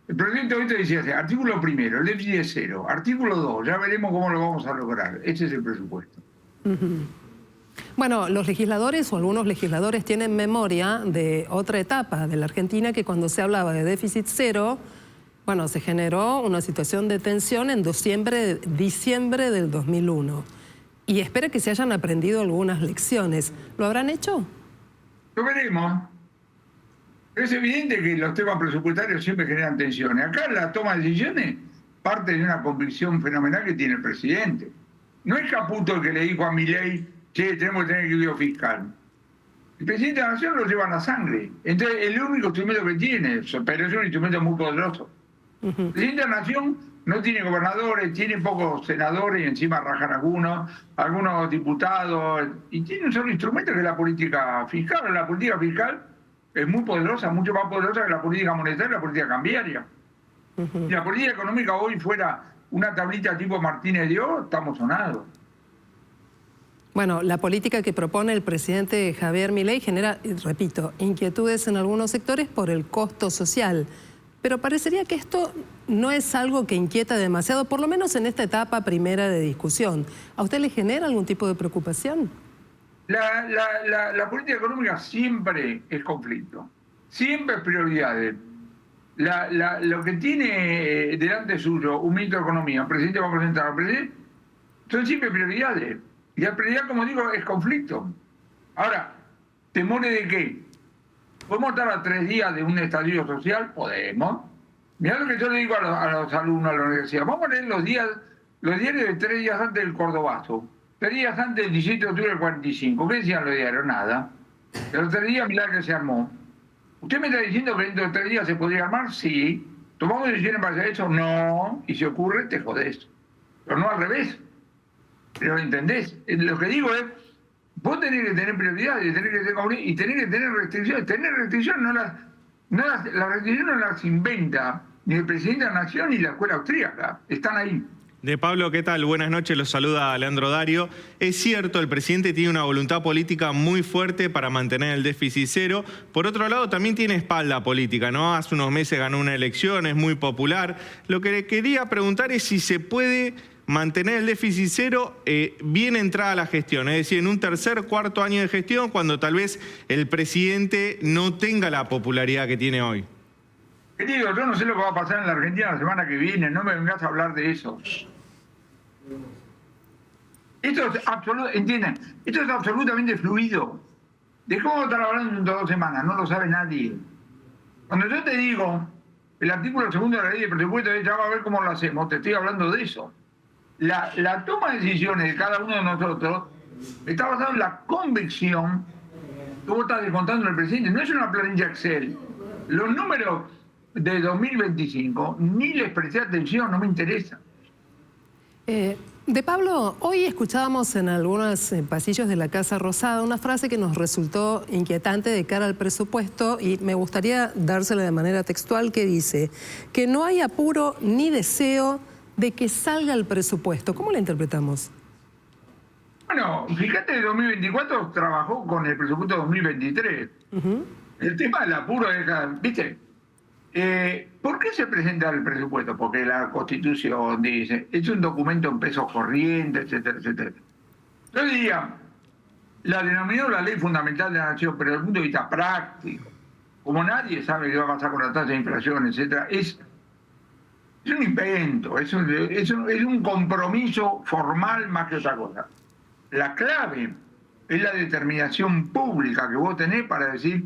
El presidente hoy te decía, artículo primero, el déficit es cero. Artículo 2, ya veremos cómo lo vamos a lograr. Ese es el presupuesto. Bueno, los legisladores o algunos legisladores tienen memoria de otra etapa de la Argentina, que cuando se hablaba de déficit cero, Bueno, se generó una situación de tensión en diciembre del 2001 y espera que se hayan aprendido algunas lecciones. ¿Lo habrán hecho? Lo veremos. Es evidente que los temas presupuestarios siempre generan tensiones. Acá la toma de decisiones parte de una convicción fenomenal que tiene el presidente. No es Caputo el que le dijo a Milei, che, tenemos que tener equilibrio fiscal. El presidente de la Nación lo lleva en la sangre. Entonces, el único instrumento que tiene, pero es un instrumento muy poderoso. El presidente de la Nación no tiene gobernadores, tiene pocos senadores y encima rajan algunos diputados. Y tiene un solo instrumento que es la política fiscal. La política fiscal es muy poderosa, mucho más poderosa que la política monetaria y la política cambiaria. Si la política económica hoy fuera una tablita tipo Martínez de O, estamos sonados. Bueno, la política que propone el presidente Javier Milei genera, repito, inquietudes en algunos sectores por el costo social. Pero parecería que esto no es algo que inquieta demasiado, por lo menos en esta etapa primera de discusión. ¿A usted le genera algún tipo de preocupación? La política económica siempre es conflicto, siempre es prioridades. Lo que tiene delante suyo un ministro de Economía, un presidente va a presentar al presidente, son siempre prioridades. Y la prioridad, como digo, es conflicto. Ahora, ¿temores de qué? ¿Podemos estar a 3 días de un estallido social? Podemos. Mirá lo que yo le digo a los alumnos de la universidad. Vamos a leer los diarios de 3 días antes del Cordobazo. 3 días antes del 17 de octubre del 45. ¿Qué decían los diarios? Nada. De los 3 días, mirá que se armó. ¿Usted me está diciendo que dentro de 3 días se podría armar? Sí. ¿Tomamos decisiones para hacer eso? No. Y si ocurre, te jodés. Pero no al revés. Pero ¿lo entendés? Lo que digo es, vos tenés que tener prioridades, tenés que tener restricciones. Tener restricciones las restricciones no las inventa ni el presidente de la Nación ni la escuela austríaca. Están ahí. De Pablo, ¿qué tal? Buenas noches, los saluda Leandro Dario. Es cierto, el presidente tiene una voluntad política muy fuerte para mantener el déficit cero. Por otro lado, también tiene espalda política, ¿no? Hace unos meses ganó una elección, es muy popular. Lo que le quería preguntar es si se puede mantener el déficit cero bien entrada la gestión, es decir, en un tercer, cuarto año de gestión, cuando tal vez el presidente no tenga la popularidad que tiene hoy. Querido, yo no sé lo que va a pasar en la Argentina la semana que viene, no me vengas a hablar de eso. Esto es absolutamente fluido. ¿De cómo vamos a estar hablando dentro de 2 semanas? No lo sabe nadie. Cuando yo te digo el artículo 2 de la ley de presupuesto, ya va a ver cómo lo hacemos, te estoy hablando de eso. La toma de decisiones de cada uno de nosotros está basada en la convicción que vos estás descontando en el presidente. No es una planilla Excel. Los números de 2025 ni les presté atención, no me interesa. De Pablo, hoy escuchábamos en algunos pasillos de la Casa Rosada una frase que nos resultó inquietante de cara al presupuesto y me gustaría dársela de manera textual, que dice que no hay apuro ni deseo de que salga el presupuesto. ¿Cómo la interpretamos? Bueno, fíjate, el 2024 trabajó con el presupuesto 2023. El tema del apuro, ¿viste? ¿Por qué se presenta el presupuesto? Porque la Constitución dice, es un documento en pesos corrientes, etcétera, etcétera. Yo diría, la denominó la ley fundamental de la nación, pero desde el punto de vista práctico, como nadie sabe qué va a pasar con la tasa de inflación, etcétera, es un invento, es un compromiso formal más que otra cosa. La clave es la determinación pública que vos tenés para decir,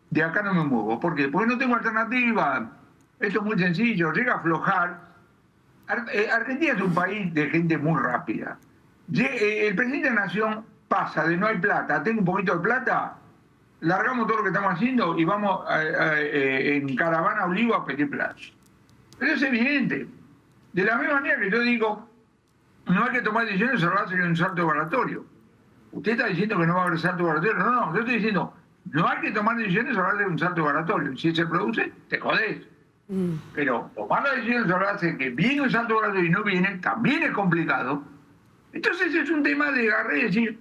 de acá no me muevo. ¿Por qué? Porque no tengo alternativa. Esto es muy sencillo, llega a aflojar. Argentina es un país de gente muy rápida. El presidente de la Nación pasa de no hay plata, tengo un poquito de plata, largamos todo lo que estamos haciendo y vamos en caravana Olivo a pedir plata. Pero es evidente. De la misma manera que yo digo, no hay que tomar decisiones sobre la base de un salto oratorio. Usted está diciendo que no va a haber salto oratorio. No, yo estoy diciendo, no hay que tomar decisiones sobre la base de un salto oratorio. Si se produce, te jodés. Pero tomar la decisión sobre la base de que viene un salto oratorio y no viene, también es complicado. Entonces es un tema de agarrar y decir,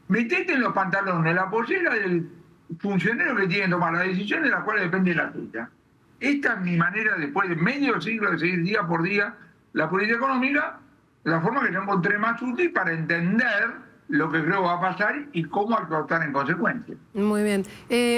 metete en los pantalones la pollera del funcionario que tiene que tomar las decisiones de las cuales depende la tuya. Esta es mi manera, después de medio siglo de seguir día por día la política económica, la forma que yo encontré más útil para entender lo que creo va a pasar y cómo actuar en consecuencia. Muy bien.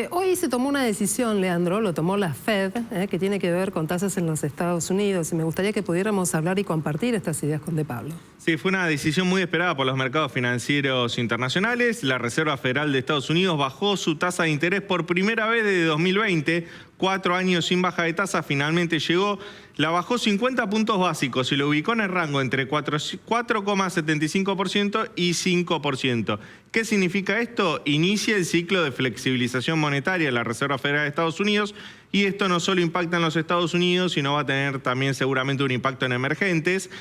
Hoy se tomó una decisión, Leandro, lo tomó la Fed, que tiene que ver con tasas en los Estados Unidos, y me gustaría que pudiéramos hablar y compartir estas ideas con De Pablo. Sí, fue una decisión muy esperada por los mercados financieros internacionales. La Reserva Federal de Estados Unidos bajó su tasa de interés por primera vez desde 2020. 4 años sin baja de tasa, finalmente llegó. La bajó 50 puntos básicos y lo ubicó en el rango entre 4,75% y 5%. ¿Qué significa esto? Inicia el ciclo de flexibilización monetaria de la Reserva Federal de Estados Unidos, y esto no solo impacta en los Estados Unidos, sino va a tener también seguramente un impacto en emergentes,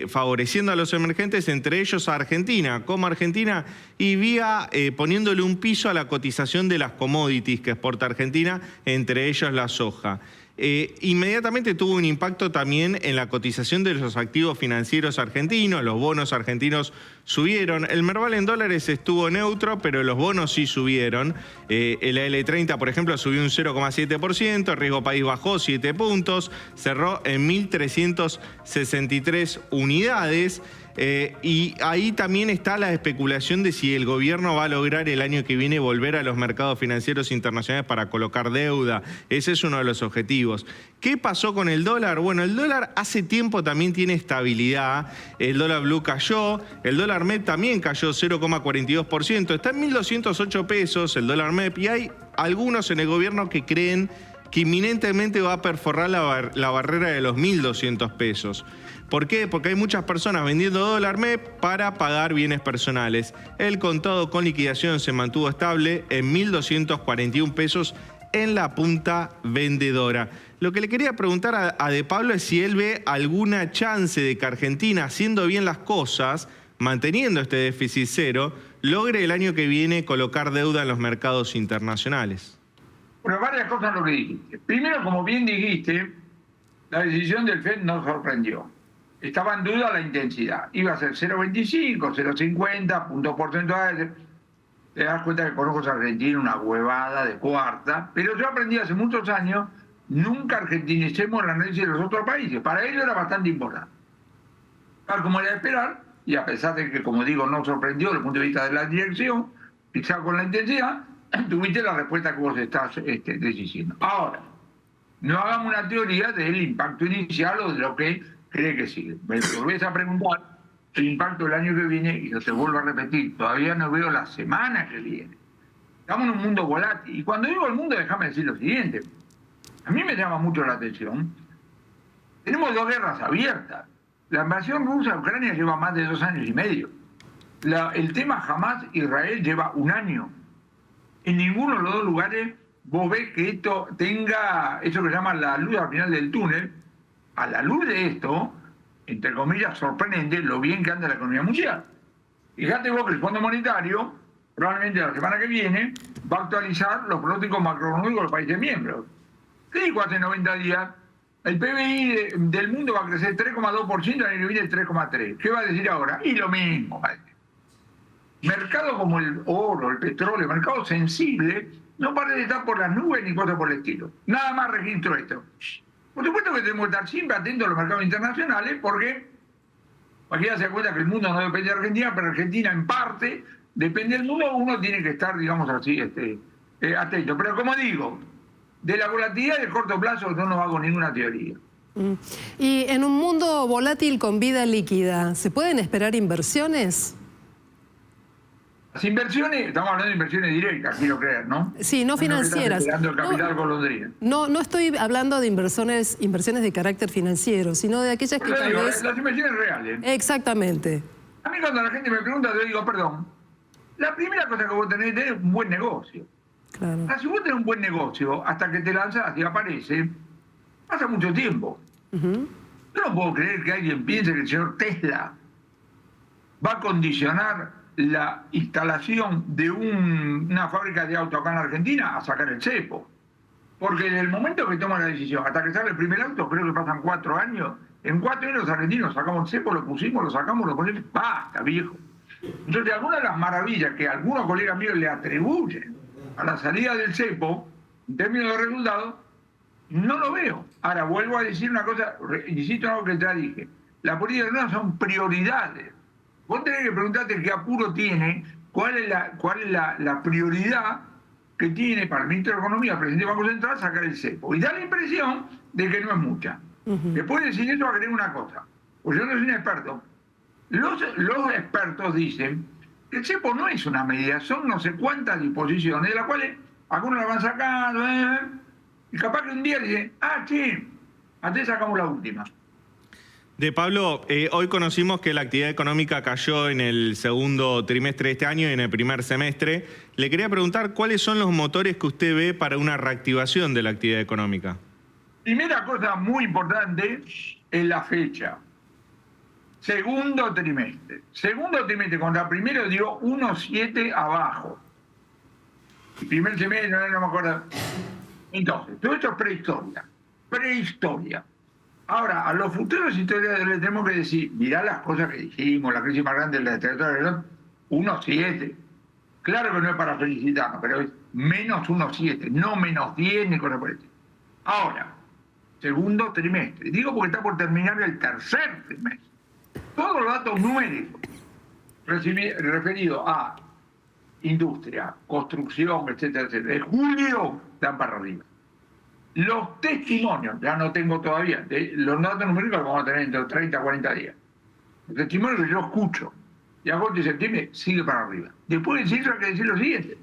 favoreciendo a los emergentes, entre ellos a Argentina. Como Argentina, y vía poniéndole un piso a la cotización de las commodities que exporta Argentina, entre ellos la soja. Inmediatamente tuvo un impacto también en la cotización de los activos financieros argentinos. Los bonos argentinos subieron. El Merval en dólares estuvo neutro, pero los bonos sí subieron. El L30, por ejemplo, subió un 0,7%, el riesgo país bajó 7 puntos, cerró en 1.363 unidades. Y ahí también está la especulación de si el gobierno va a lograr el año que viene volver a los mercados financieros internacionales para colocar deuda. Ese es uno de los objetivos. ¿Qué pasó con el dólar? Bueno, el dólar hace tiempo también tiene estabilidad. El dólar blue cayó, el dólar MEP también cayó 0,42%. Está en 1.208 pesos el dólar MEP, y hay algunos en el gobierno que creen que inminentemente va a perforar la barrera de los 1.200 pesos. ¿Por qué? Porque hay muchas personas vendiendo dólar MEP para pagar bienes personales. El contado con liquidación se mantuvo estable en 1.241 pesos en la punta vendedora. Lo que le quería preguntar a De Pablo es si él ve alguna chance de que Argentina, haciendo bien las cosas, manteniendo este déficit cero, logre el año que viene colocar deuda en los mercados internacionales. Bueno, varias cosas en lo que dijiste. Primero, como bien dijiste, la decisión del FED nos sorprendió. Estaba en duda la intensidad. Iba a ser 0,25, 0,50 puntos porcentuales. Te das cuenta que conozco a Argentina, una huevada de cuarta. Pero yo aprendí hace muchos años, nunca argentinicemos el análisis de los otros países. Para ellos era bastante importante. Tal como era de esperar, y a pesar de que, como digo, no sorprendió desde el punto de vista de la dirección, quizá con la intensidad, tuviste la respuesta que vos estás diciendo. Ahora, no hagamos una teoría del impacto inicial o de lo que cree que sigue. Me volvés a preguntar el impacto del año que viene, y yo te vuelvo a repetir, todavía no veo la semana que viene. Estamos en un mundo volátil. Y cuando digo el mundo, déjame decir lo siguiente. A mí me llama mucho la atención. Tenemos 2 guerras abiertas. La invasión rusa a Ucrania lleva más de 2 años y medio. El tema Hamas-Israel lleva 1 año. En ninguno de los 2 lugares vos ves que esto tenga eso que se llama la luz al final del túnel. A la luz de esto, entre comillas, sorprendente lo bien que anda la economía mundial. Fíjate vos que el Fondo Monetario, probablemente la semana que viene, va a actualizar los pronósticos macroeconómicos de los países miembros. ¿Qué dijo hace 90 días? El PBI del mundo va a crecer 3,2%, el año que viene 3,3%. ¿Qué va a decir ahora? Y lo mismo. Mercados como el oro, el petróleo, mercados sensibles, no parecen estar por las nubes ni cosas por el estilo. Nada más registro esto. Por supuesto que tenemos que estar siempre atentos a los mercados internacionales, porque cualquiera se da cuenta que el mundo no depende de Argentina, pero Argentina en parte depende del mundo. Uno tiene que estar, digamos así, atento. Pero como digo, de la volatilidad de corto plazo no nos hago ninguna teoría. Y en un mundo volátil con vida líquida, ¿se pueden esperar inversiones? Las inversiones, estamos hablando de inversiones directas, quiero creer, ¿no? Sí, no financieras. El capital golondrina. No estoy hablando de inversiones de carácter financiero, sino de aquellas que tal vez... Las inversiones reales. Exactamente. A mí cuando la gente me pregunta, yo digo, perdón, la primera cosa que vos tenés que tener es un buen negocio. Claro. Si vos tenés un buen negocio, hasta que te lanzas y aparece, pasa mucho tiempo. Yo no puedo creer que alguien piense que el señor Tesla va a condicionar la instalación de una fábrica de auto acá en Argentina a sacar el cepo. Porque desde el momento que toma la decisión hasta que sale el primer auto, creo que pasan 4 años. En 4 años los argentinos sacamos el cepo, lo pusimos, lo sacamos, lo ponemos. ¡Basta, viejo! Entonces, algunas de las maravillas que algunos colegas míos le atribuyen a la salida del cepo, en términos de resultados, no lo veo. Ahora, vuelvo a decir una cosa, insisto en algo que ya dije. La política no son prioridades. Vos tenés que preguntarte qué apuro tiene, cuál es la prioridad que tiene para el ministro de Economía, el presidente del Banco Central, sacar el cepo. Y da la impresión de que no es mucha. Después de decir eso, agregar una cosa. Pues yo no soy un experto. Los expertos dicen que el cepo no es una medida, son no sé cuántas disposiciones, de las cuales algunos la van sacando, y capaz que un día dicen, sí, antes sacamos la última. De Pablo, hoy conocimos que la actividad económica cayó en el segundo trimestre de este año y en el primer semestre. Le quería preguntar cuáles son los motores que usted ve para una reactivación de la actividad económica. Primera cosa muy importante es la fecha. Segundo trimestre. Segundo trimestre contra primero dio 1,7 abajo. El primer semestre, no me acuerdo. Entonces, todo esto es prehistoria. Prehistoria. Ahora, a los futuros historiadores les tenemos que decir, mirá las cosas que dijimos, la crisis más grande de la literatura, 1,7. Claro que no es para felicitarnos, pero es menos 1,7, no menos 10 ni cosa por el estilo. Ahora, segundo trimestre. Digo porque está por terminar el tercer trimestre. Todos los datos numéricos referidos a industria, construcción, etcétera, etcétera, de julio dan para arriba. Los testimonios, ya no tengo todavía, los datos numéricos los vamos a tener dentro de 30 a 40 días. Los testimonios que yo escucho de agosto y septiembre sigue para arriba. Después de decir eso hay que decir lo siguiente.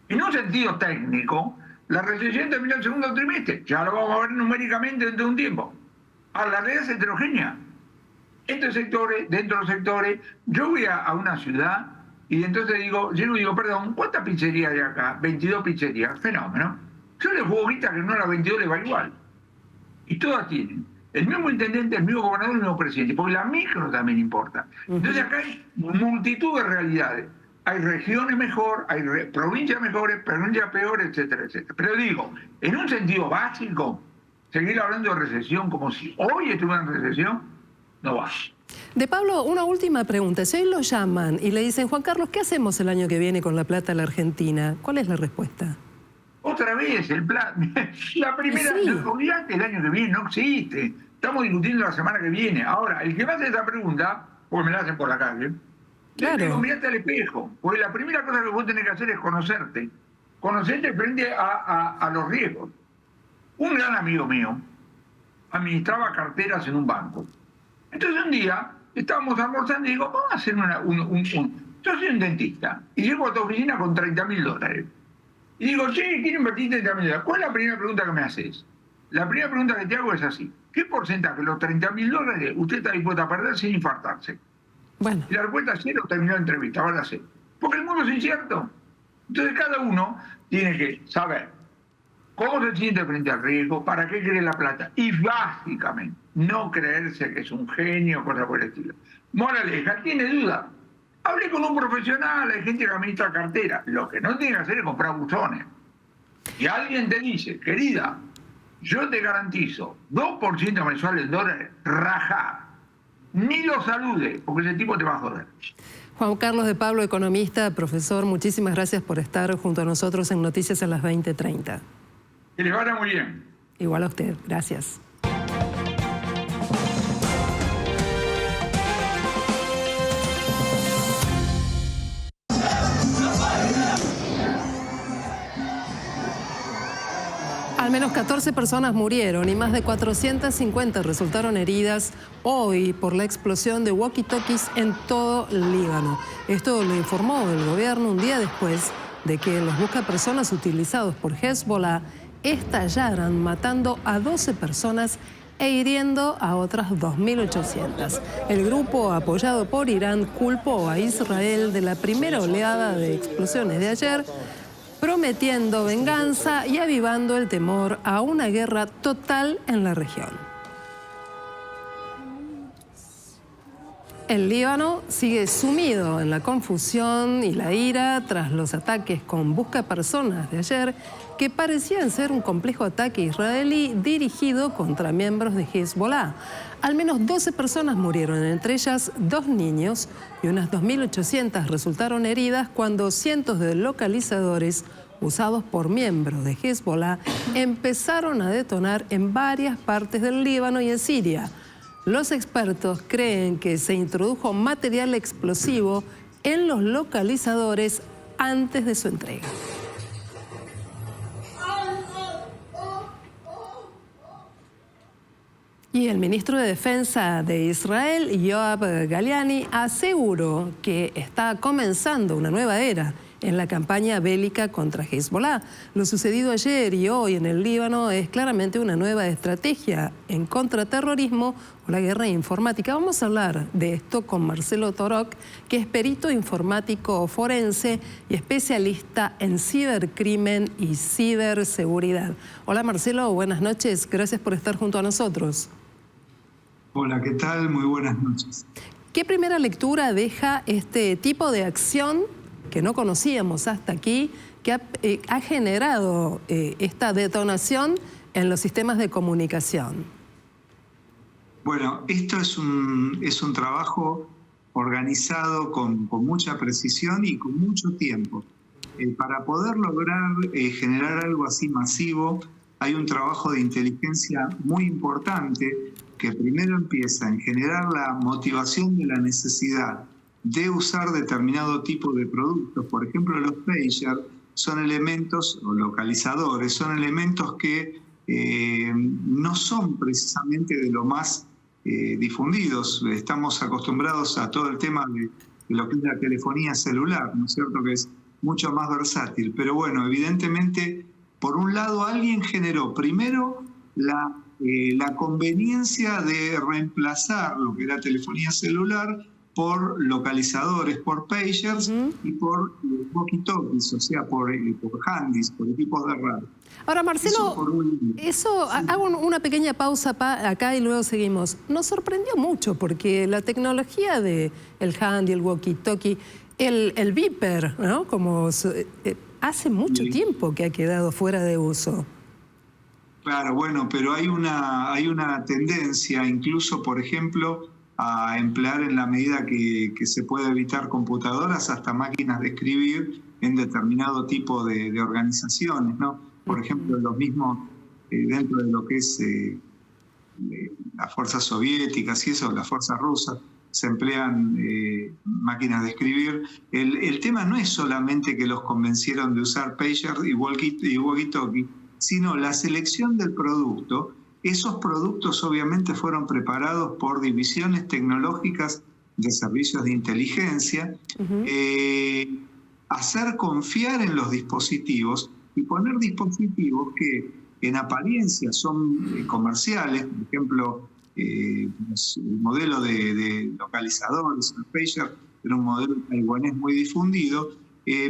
En un sentido técnico, la recesión terminó el segundo trimestre. Ya lo vamos a ver numéricamente dentro de un tiempo. Ahora, la realidad es heterogénea. Dentro de los sectores, yo voy a una ciudad y entonces llego y digo, perdón, ¿cuántas pizzerías hay acá? 22 pizzerías, fenómeno. Yo le juego guita que no a las 22 le va igual. Y todas tienen el mismo intendente, el mismo gobernador, el mismo presidente, porque la micro también importa. Entonces acá hay multitud de realidades. Hay regiones mejor, hay provincias mejores, provincias peores, etcétera, etcétera. Pero digo, en un sentido básico, seguir hablando de recesión como si hoy estuviera en recesión, no va. De Pablo, una última pregunta. Si hoy lo llaman y le dicen, Juan Carlos, ¿qué hacemos el año que viene con la plata de la Argentina? ¿Cuál es la respuesta? Otra vez, el plan. La primera, olvidate el año que viene, no existe. Estamos discutiendo la semana que viene. Ahora, el que me hace esa pregunta, porque me la hacen por la calle, le digo, mirate al espejo. Porque la primera cosa que vos tenés que hacer es conocerte. Conocerte frente a los riesgos. Un gran amigo mío administraba carteras en un banco. Entonces un día estábamos almorzando y digo, vamos a hacer yo soy un dentista y llego a tu oficina con $30.000. Y digo, che, quiero invertir $30.000. ¿Cuál es la primera pregunta que me haces? La primera pregunta que te hago es así. ¿Qué porcentaje de los $30.000 usted está dispuesto a perder sin infartarse? Bueno. Y la respuesta es 0, terminó la entrevista, ahora sí. Porque el mundo es incierto. Entonces cada uno tiene que saber cómo se siente frente al riesgo, para qué quiere la plata. Y básicamente, no creerse que es un genio, cosa por el estilo. Moraleja, ¿tiene duda? Hablé con un profesional, hay gente que administra cartera. Lo que no tiene que hacer es comprar buzones. Y alguien te dice, querida, yo te garantizo 2% mensual del dólar, rajá. Ni lo salude, porque ese tipo te va a joder. Juan Carlos de Pablo, economista, profesor, muchísimas gracias por estar junto a nosotros en Noticias a las 20:30. Que les vaya muy bien. Igual a usted, gracias. Al menos 14 personas murieron y más de 450 resultaron heridas hoy por la explosión de walkie-talkies en todo el Líbano. Esto lo informó el gobierno un día después de que los buscapersonas utilizados por Hezbollah estallaran matando a 12 personas e hiriendo a otras 2.800. El grupo apoyado por Irán culpó a Israel de la primera oleada de explosiones de ayer, prometiendo venganza y avivando el temor a una guerra total en la región. El Líbano sigue sumido en la confusión y la ira tras los ataques con buscapersonas de ayer, que parecían ser un complejo ataque israelí dirigido contra miembros de Hezbollah. Al menos 12 personas murieron, entre ellas 2 niños, y unas 2.800 resultaron heridas cuando cientos de localizadores usados por miembros de Hezbollah empezaron a detonar en varias partes del Líbano y en Siria. Los expertos creen que se introdujo material explosivo en los localizadores antes de su entrega. Y el ministro de Defensa de Israel, Yoav Galliani, aseguró que está comenzando una nueva era en la campaña bélica contra Hezbollah. Lo sucedido ayer y hoy en el Líbano es claramente una nueva estrategia en contraterrorismo o la guerra informática. Vamos a hablar de esto con Marcelo Torok, que es perito informático forense y especialista en cibercrimen y ciberseguridad. Hola Marcelo, buenas noches. Gracias por estar junto a nosotros. Hola, ¿qué tal? Muy buenas noches. ¿Qué primera lectura deja este tipo de acción que no conocíamos hasta aquí, que ha generado esta detonación en los sistemas de comunicación? Bueno, esto es un trabajo organizado con mucha precisión y con mucho tiempo. Para poder lograr generar algo así masivo, hay un trabajo de inteligencia muy importante que primero empieza en generar la motivación de la necesidad de usar determinado tipo de productos. Por ejemplo, los pagers son elementos, o localizadores, son elementos que no son precisamente de lo más difundidos. Estamos acostumbrados a todo el tema de lo que es la telefonía celular, ¿no es cierto?, que es mucho más versátil. Pero bueno, evidentemente, por un lado, alguien generó primero la conveniencia de reemplazar lo que era telefonía celular por localizadores, por pagers y por walkie-talkies, o sea, por handys, por equipos de radio. Ahora, Marcelo, hago una pequeña pausa acá y luego seguimos. Nos sorprendió mucho porque la tecnología del handy, el walkie-talkie, el beeper, ¿no? Hace mucho tiempo que ha quedado fuera de uso. Claro, bueno, pero hay una tendencia, incluso, por ejemplo, a emplear en la medida que se puede evitar computadoras hasta máquinas de escribir en determinado tipo de organizaciones, ¿no? Por ejemplo, lo mismo dentro de lo que es las fuerzas soviéticas y eso, las fuerzas rusas, se emplean máquinas de escribir. El tema no es solamente que los convencieron de usar pagers y walkie-talkie, sino la selección del producto. Esos productos obviamente fueron preparados por divisiones tecnológicas de servicios de inteligencia, hacer confiar en los dispositivos y poner dispositivos que en apariencia son comerciales. Por ejemplo, el modelo de localizadores, el pager, era un modelo taiwanés muy difundido,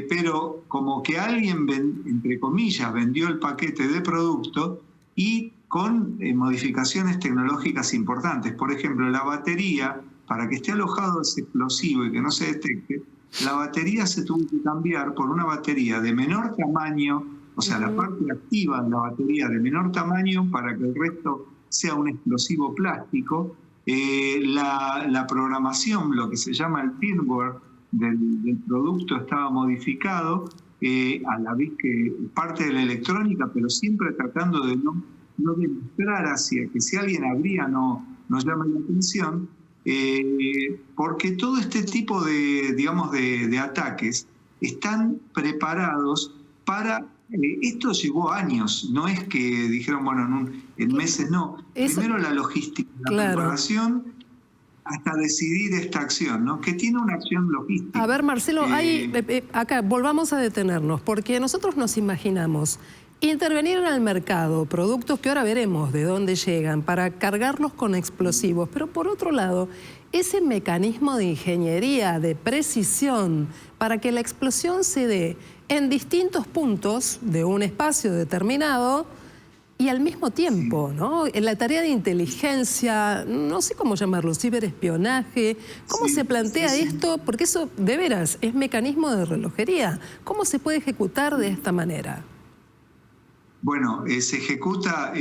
pero como que alguien, entre comillas, vendió el paquete de producto y con modificaciones tecnológicas importantes. Por ejemplo, la batería, para que esté alojado ese explosivo y que no se detecte, la batería se tuvo que cambiar por una batería de menor tamaño, o sea, la parte activa de la batería de menor tamaño para que el resto sea un explosivo plástico. La programación, lo que se llama el firmware del producto, estaba modificado a la vez que parte de la electrónica, pero siempre tratando de no demostrar hacia que si alguien abría no llama la atención, porque todo este tipo de ataques están preparados para... esto llevó años, no es que dijeron, bueno, en meses no. Primero la logística, la preparación, hasta decidir esta acción, ¿no? Que tiene una acción logística. A ver, Marcelo, acá volvamos a detenernos, porque nosotros nos imaginamos intervenir en el mercado, productos que ahora veremos de dónde llegan, para cargarlos con explosivos, pero por otro lado, ese mecanismo de ingeniería, de precisión, para que la explosión se dé en distintos puntos de un espacio determinado y al mismo tiempo, ¿no? En la tarea de inteligencia, no sé cómo llamarlo, ciberespionaje, ¿cómo se plantea esto? Porque eso, de veras, es mecanismo de relojería. ¿Cómo se puede ejecutar de esta manera? Bueno, se ejecuta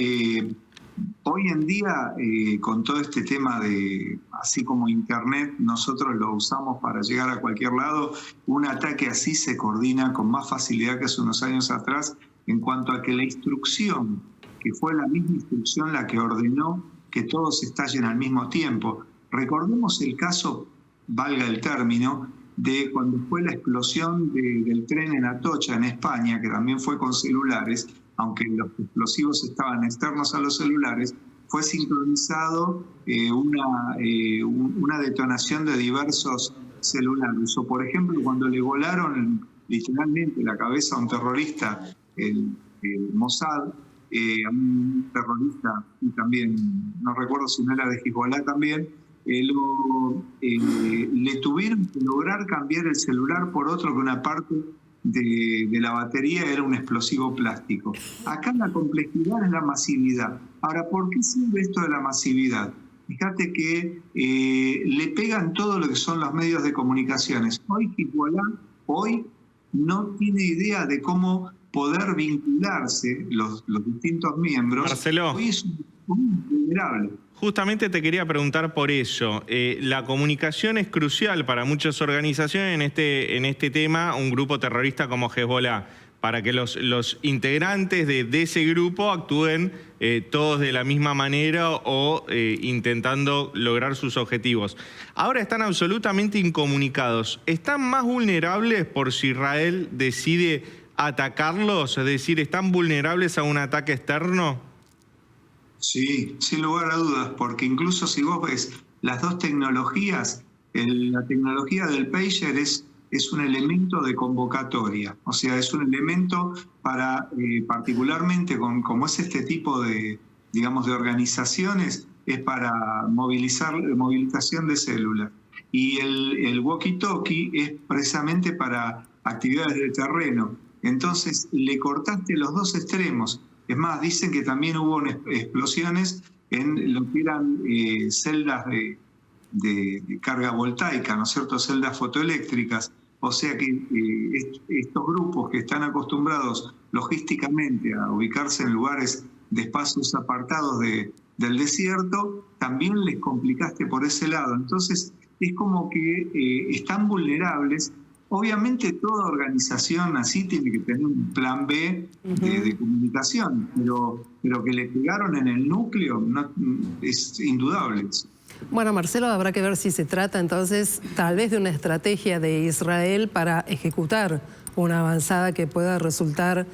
hoy en día con todo este tema de, así como Internet, nosotros lo usamos para llegar a cualquier lado. Un ataque así se coordina con más facilidad que hace unos años atrás, en cuanto a que la instrucción, que fue la misma instrucción la que ordenó que que todos estallen al mismo tiempo. Recordemos el caso, valga el término, de cuando fue la explosión del tren en Atocha, en España, que también fue con celulares, aunque los explosivos estaban externos a los celulares, fue sincronizado una detonación de diversos celulares. O, por ejemplo, cuando le volaron literalmente la cabeza a un terrorista, el Mossad, a un terrorista, y también, no recuerdo si no era de Hezbollah también, le tuvieron que lograr cambiar el celular por otro que una parte de la batería era un explosivo plástico. Acá la complejidad es la masividad. Ahora, ¿por qué sirve esto de la masividad? Fíjate que le pegan todo lo que son los medios de comunicaciones. Hoy Hezbollah no tiene idea de cómo poder vincularse los distintos miembros. Marcelo. Hoy es muy vulnerable. Justamente te quería preguntar por eso. La comunicación es crucial para muchas organizaciones en este tema, un grupo terrorista como Hezbollah, para que los integrantes de ese grupo actúen todos de la misma manera o intentando lograr sus objetivos. Ahora están absolutamente incomunicados. ¿Están más vulnerables por si Israel decide atacarlos? Es decir, ¿están vulnerables a un ataque externo? Sí, sin lugar a dudas, porque incluso si vos ves las dos tecnologías, la tecnología del pager es un elemento de convocatoria, o sea, es un elemento para, particularmente como es este tipo de, digamos, de organizaciones, es para movilización de células. Y el walkie-talkie es precisamente para actividades de terreno. Entonces, le cortaste los dos extremos. Es más, dicen que también hubo explosiones en lo que eran celdas de carga voltaica, ¿no es cierto?, celdas fotoeléctricas. O sea que estos grupos que están acostumbrados logísticamente a ubicarse en lugares de espacios apartados del desierto, también les complicaste por ese lado. Entonces, es como que están vulnerables. Obviamente toda organización así tiene que tener un plan B de comunicación, pero que le pegaron en el núcleo es indudable. Bueno, Marcelo, habrá que ver si se trata entonces tal vez de una estrategia de Israel para ejecutar una avanzada que pueda resultar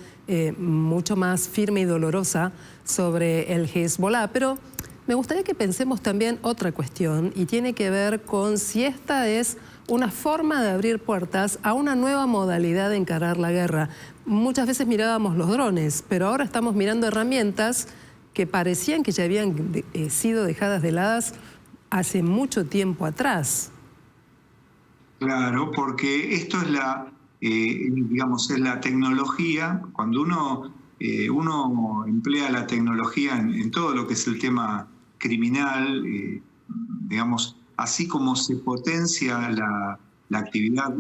mucho más firme y dolorosa sobre el Hezbollah. Pero me gustaría que pensemos también otra cuestión y tiene que ver con si esta es una forma de abrir puertas a una nueva modalidad de encarar la guerra. Muchas veces mirábamos los drones, pero ahora estamos mirando herramientas que parecían que ya habían sido dejadas de lado hace mucho tiempo atrás. Claro, porque esto es digamos, es la tecnología. Cuando uno emplea la tecnología en todo lo que es el tema criminal, digamos, así como se potencia la actividad,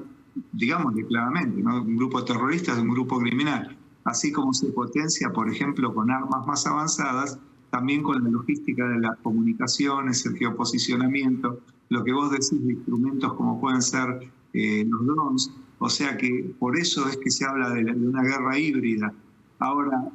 digamos claramente, ¿no?, un grupo terrorista es un grupo criminal, así como se potencia, por ejemplo, con armas más avanzadas, también con la logística de las comunicaciones, el geoposicionamiento, lo que vos decís de instrumentos como pueden ser los drones. O sea que por eso es que se habla de una guerra híbrida. Ahora,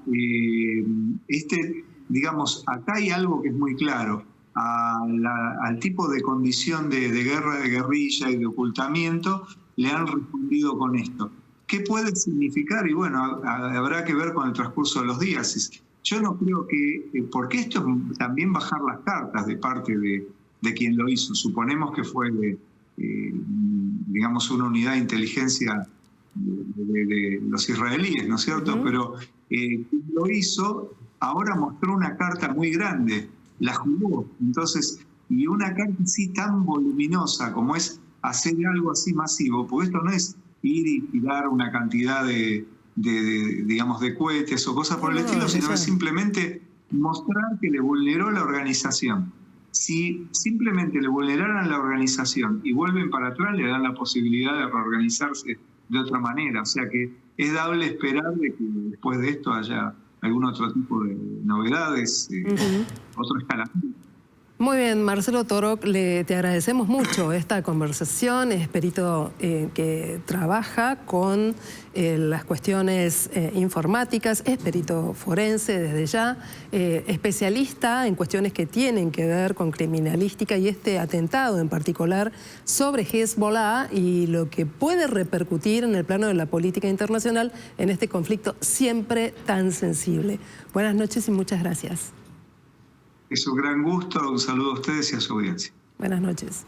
digamos, acá hay algo que es muy claro. Al tipo de condición de guerra, de guerrilla y de ocultamiento, le han respondido con esto. ¿Qué puede significar? Y bueno, habrá que ver con el transcurso de los días. Yo no creo que, porque esto es también bajar las cartas de parte de quien lo hizo. Suponemos que fue, digamos, una unidad de inteligencia de los israelíes, ¿no es cierto? Pero quien lo hizo ahora mostró una carta muy grande, la jugó. Entonces, y una carta así tan voluminosa como es hacer algo así masivo, porque esto no es ir y tirar una cantidad digamos, de cohetes o cosas por el estilo, sino es simplemente mostrar que le vulneró la organización. Si simplemente le vulneraran a la organización y vuelven para atrás, le dan la posibilidad de reorganizarse de otra manera. O sea que es dable esperar de que después de esto haya algún otro tipo de novedades, otro escalamiento. Muy bien, Marcelo Toro, te agradecemos mucho esta conversación. Es perito que trabaja con las cuestiones informáticas, es perito forense desde ya, especialista en cuestiones que tienen que ver con criminalística y este atentado en particular sobre Hezbollah y lo que puede repercutir en el plano de la política internacional en este conflicto siempre tan sensible. Buenas noches y muchas gracias. Es un gran gusto, un saludo a ustedes y a su audiencia. Buenas noches.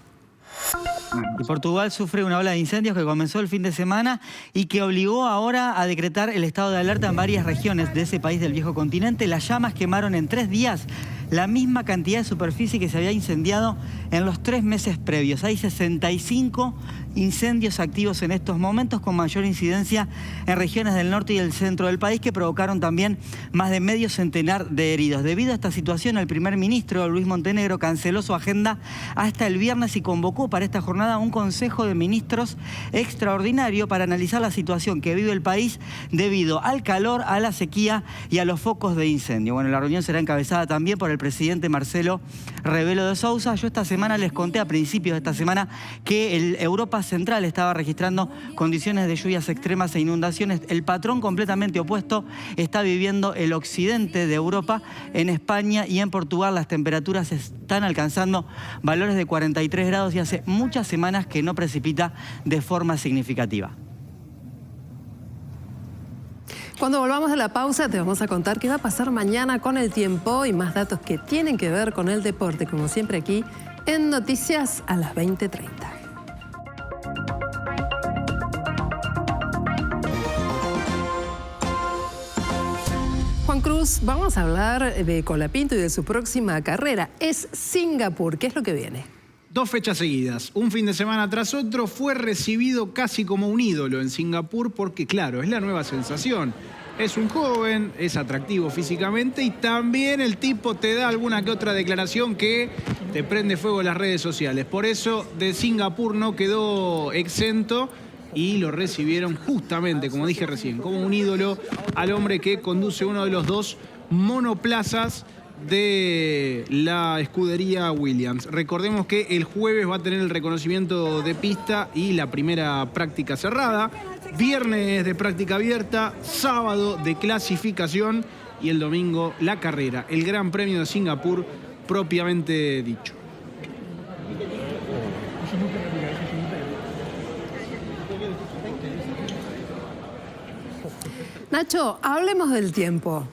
Y Portugal sufre una ola de incendios que comenzó el fin de semana y que obligó ahora a decretar el estado de alerta en varias regiones de ese país del viejo continente. Las llamas quemaron en 3 días la misma cantidad de superficie que se había incendiado en los 3 meses previos. Hay 65 incendios activos en estos momentos, con mayor incidencia en regiones del norte y del centro del país, que provocaron también más de medio centenar de heridos. Debido a esta situación, el primer ministro, Luis Montenegro, canceló su agenda hasta el viernes y convocó para esta jornada un Consejo de Ministros extraordinario para analizar la situación que vive el país debido al calor, a la sequía y a los focos de incendio. Bueno, la reunión será encabezada también por el presidente Marcelo Rebelo de Sousa. Yo esta semana les conté, a principios de esta semana, que el Europa Central estaba registrando condiciones de lluvias extremas e inundaciones. El patrón completamente opuesto está viviendo el occidente de Europa. En España y en Portugal las temperaturas están alcanzando valores de 43 grados y hace muchas semanas que no precipita de forma significativa. Cuando volvamos de la pausa te vamos a contar qué va a pasar mañana con el tiempo y más datos que tienen que ver con el deporte, como siempre aquí en Noticias a las 20:30. Juan Cruz, vamos a hablar de Colapinto y de su próxima carrera. Es Singapur. ¿Qué es lo que viene? 2 fechas seguidas, un fin de semana tras otro. Fue recibido casi como un ídolo en Singapur porque, claro, es la nueva sensación. Es un joven, es atractivo físicamente y también el tipo te da alguna que otra declaración que te prende fuego en las redes sociales. Por eso de Singapur no quedó exento y lo recibieron justamente, como dije recién, como un ídolo al hombre que conduce uno de los 2 monoplazas de la escudería Williams. Recordemos que el jueves va a tener el reconocimiento de pista y la primera práctica cerrada, viernes de práctica abierta, sábado de clasificación y el domingo la carrera, el Gran Premio de Singapur propiamente dicho. Nacho, hablemos del tiempo.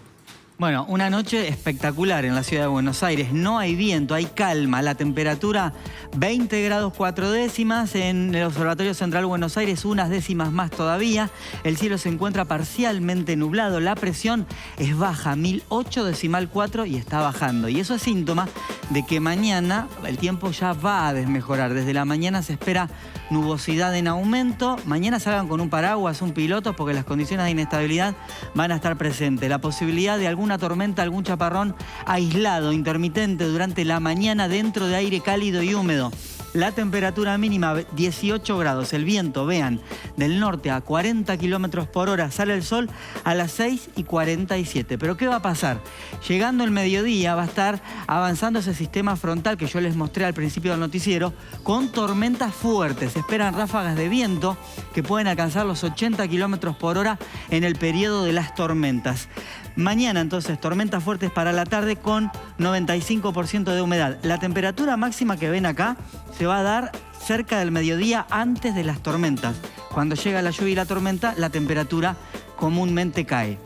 Bueno, una noche espectacular en la ciudad de Buenos Aires. No hay viento, hay calma. La temperatura 20 grados 4 décimas. En el Observatorio Central Buenos Aires unas décimas más todavía. El cielo se encuentra parcialmente nublado. La presión es baja, 1008,4 y está bajando. Y eso es síntoma de que mañana el tiempo ya va a desmejorar. Desde la mañana se espera nubosidad en aumento. Mañana salgan con un paraguas, un piloto, porque las condiciones de inestabilidad van a estar presentes. La posibilidad de alguna tormenta, algún chaparrón aislado, intermitente durante la mañana dentro de aire cálido y húmedo. La temperatura mínima 18 grados, el viento, vean, del norte a 40 kilómetros por hora, sale el sol a las 6:47. Pero ¿qué va a pasar? Llegando el mediodía va a estar avanzando ese sistema frontal que yo les mostré al principio del noticiero, con tormentas fuertes. Se esperan ráfagas de viento que pueden alcanzar los 80 kilómetros por hora en el periodo de las tormentas. Mañana entonces tormentas fuertes para la tarde con 95% de humedad. La temperatura máxima que ven acá se va a dar cerca del mediodía antes de las tormentas. Cuando llega la lluvia y la tormenta, la temperatura comúnmente cae.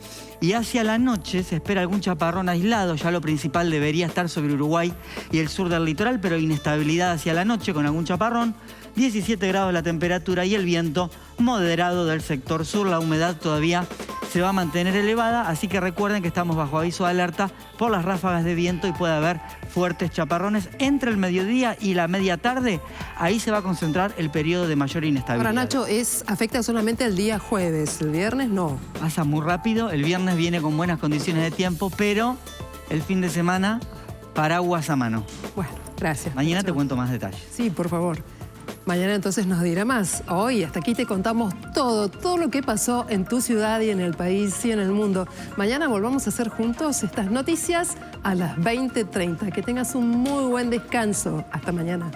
Y hacia la noche se espera algún chaparrón aislado. Ya lo principal debería estar sobre Uruguay y el sur del litoral, pero inestabilidad hacia la noche con algún chaparrón. 17 grados la temperatura y el viento moderado del sector sur. La humedad todavía se va a mantener elevada, así que recuerden que estamos bajo aviso de alerta por las ráfagas de viento y puede haber fuertes chaparrones entre el mediodía y la media tarde. Ahí se va a concentrar el periodo de mayor inestabilidad. Ahora, Nacho, afecta solamente el día jueves, el viernes no. Pasa muy rápido, el viernes viene con buenas condiciones de tiempo, pero el fin de semana, paraguas a mano. Bueno, gracias. Mañana Nacho. te cuento más detalles. Sí, por favor. Mañana entonces nos dirá más. Hoy hasta aquí te contamos todo lo que pasó en tu ciudad y en el país y en el mundo. Mañana volvamos a hacer juntos estas noticias a las 20:30. Que tengas un muy buen descanso. Hasta mañana.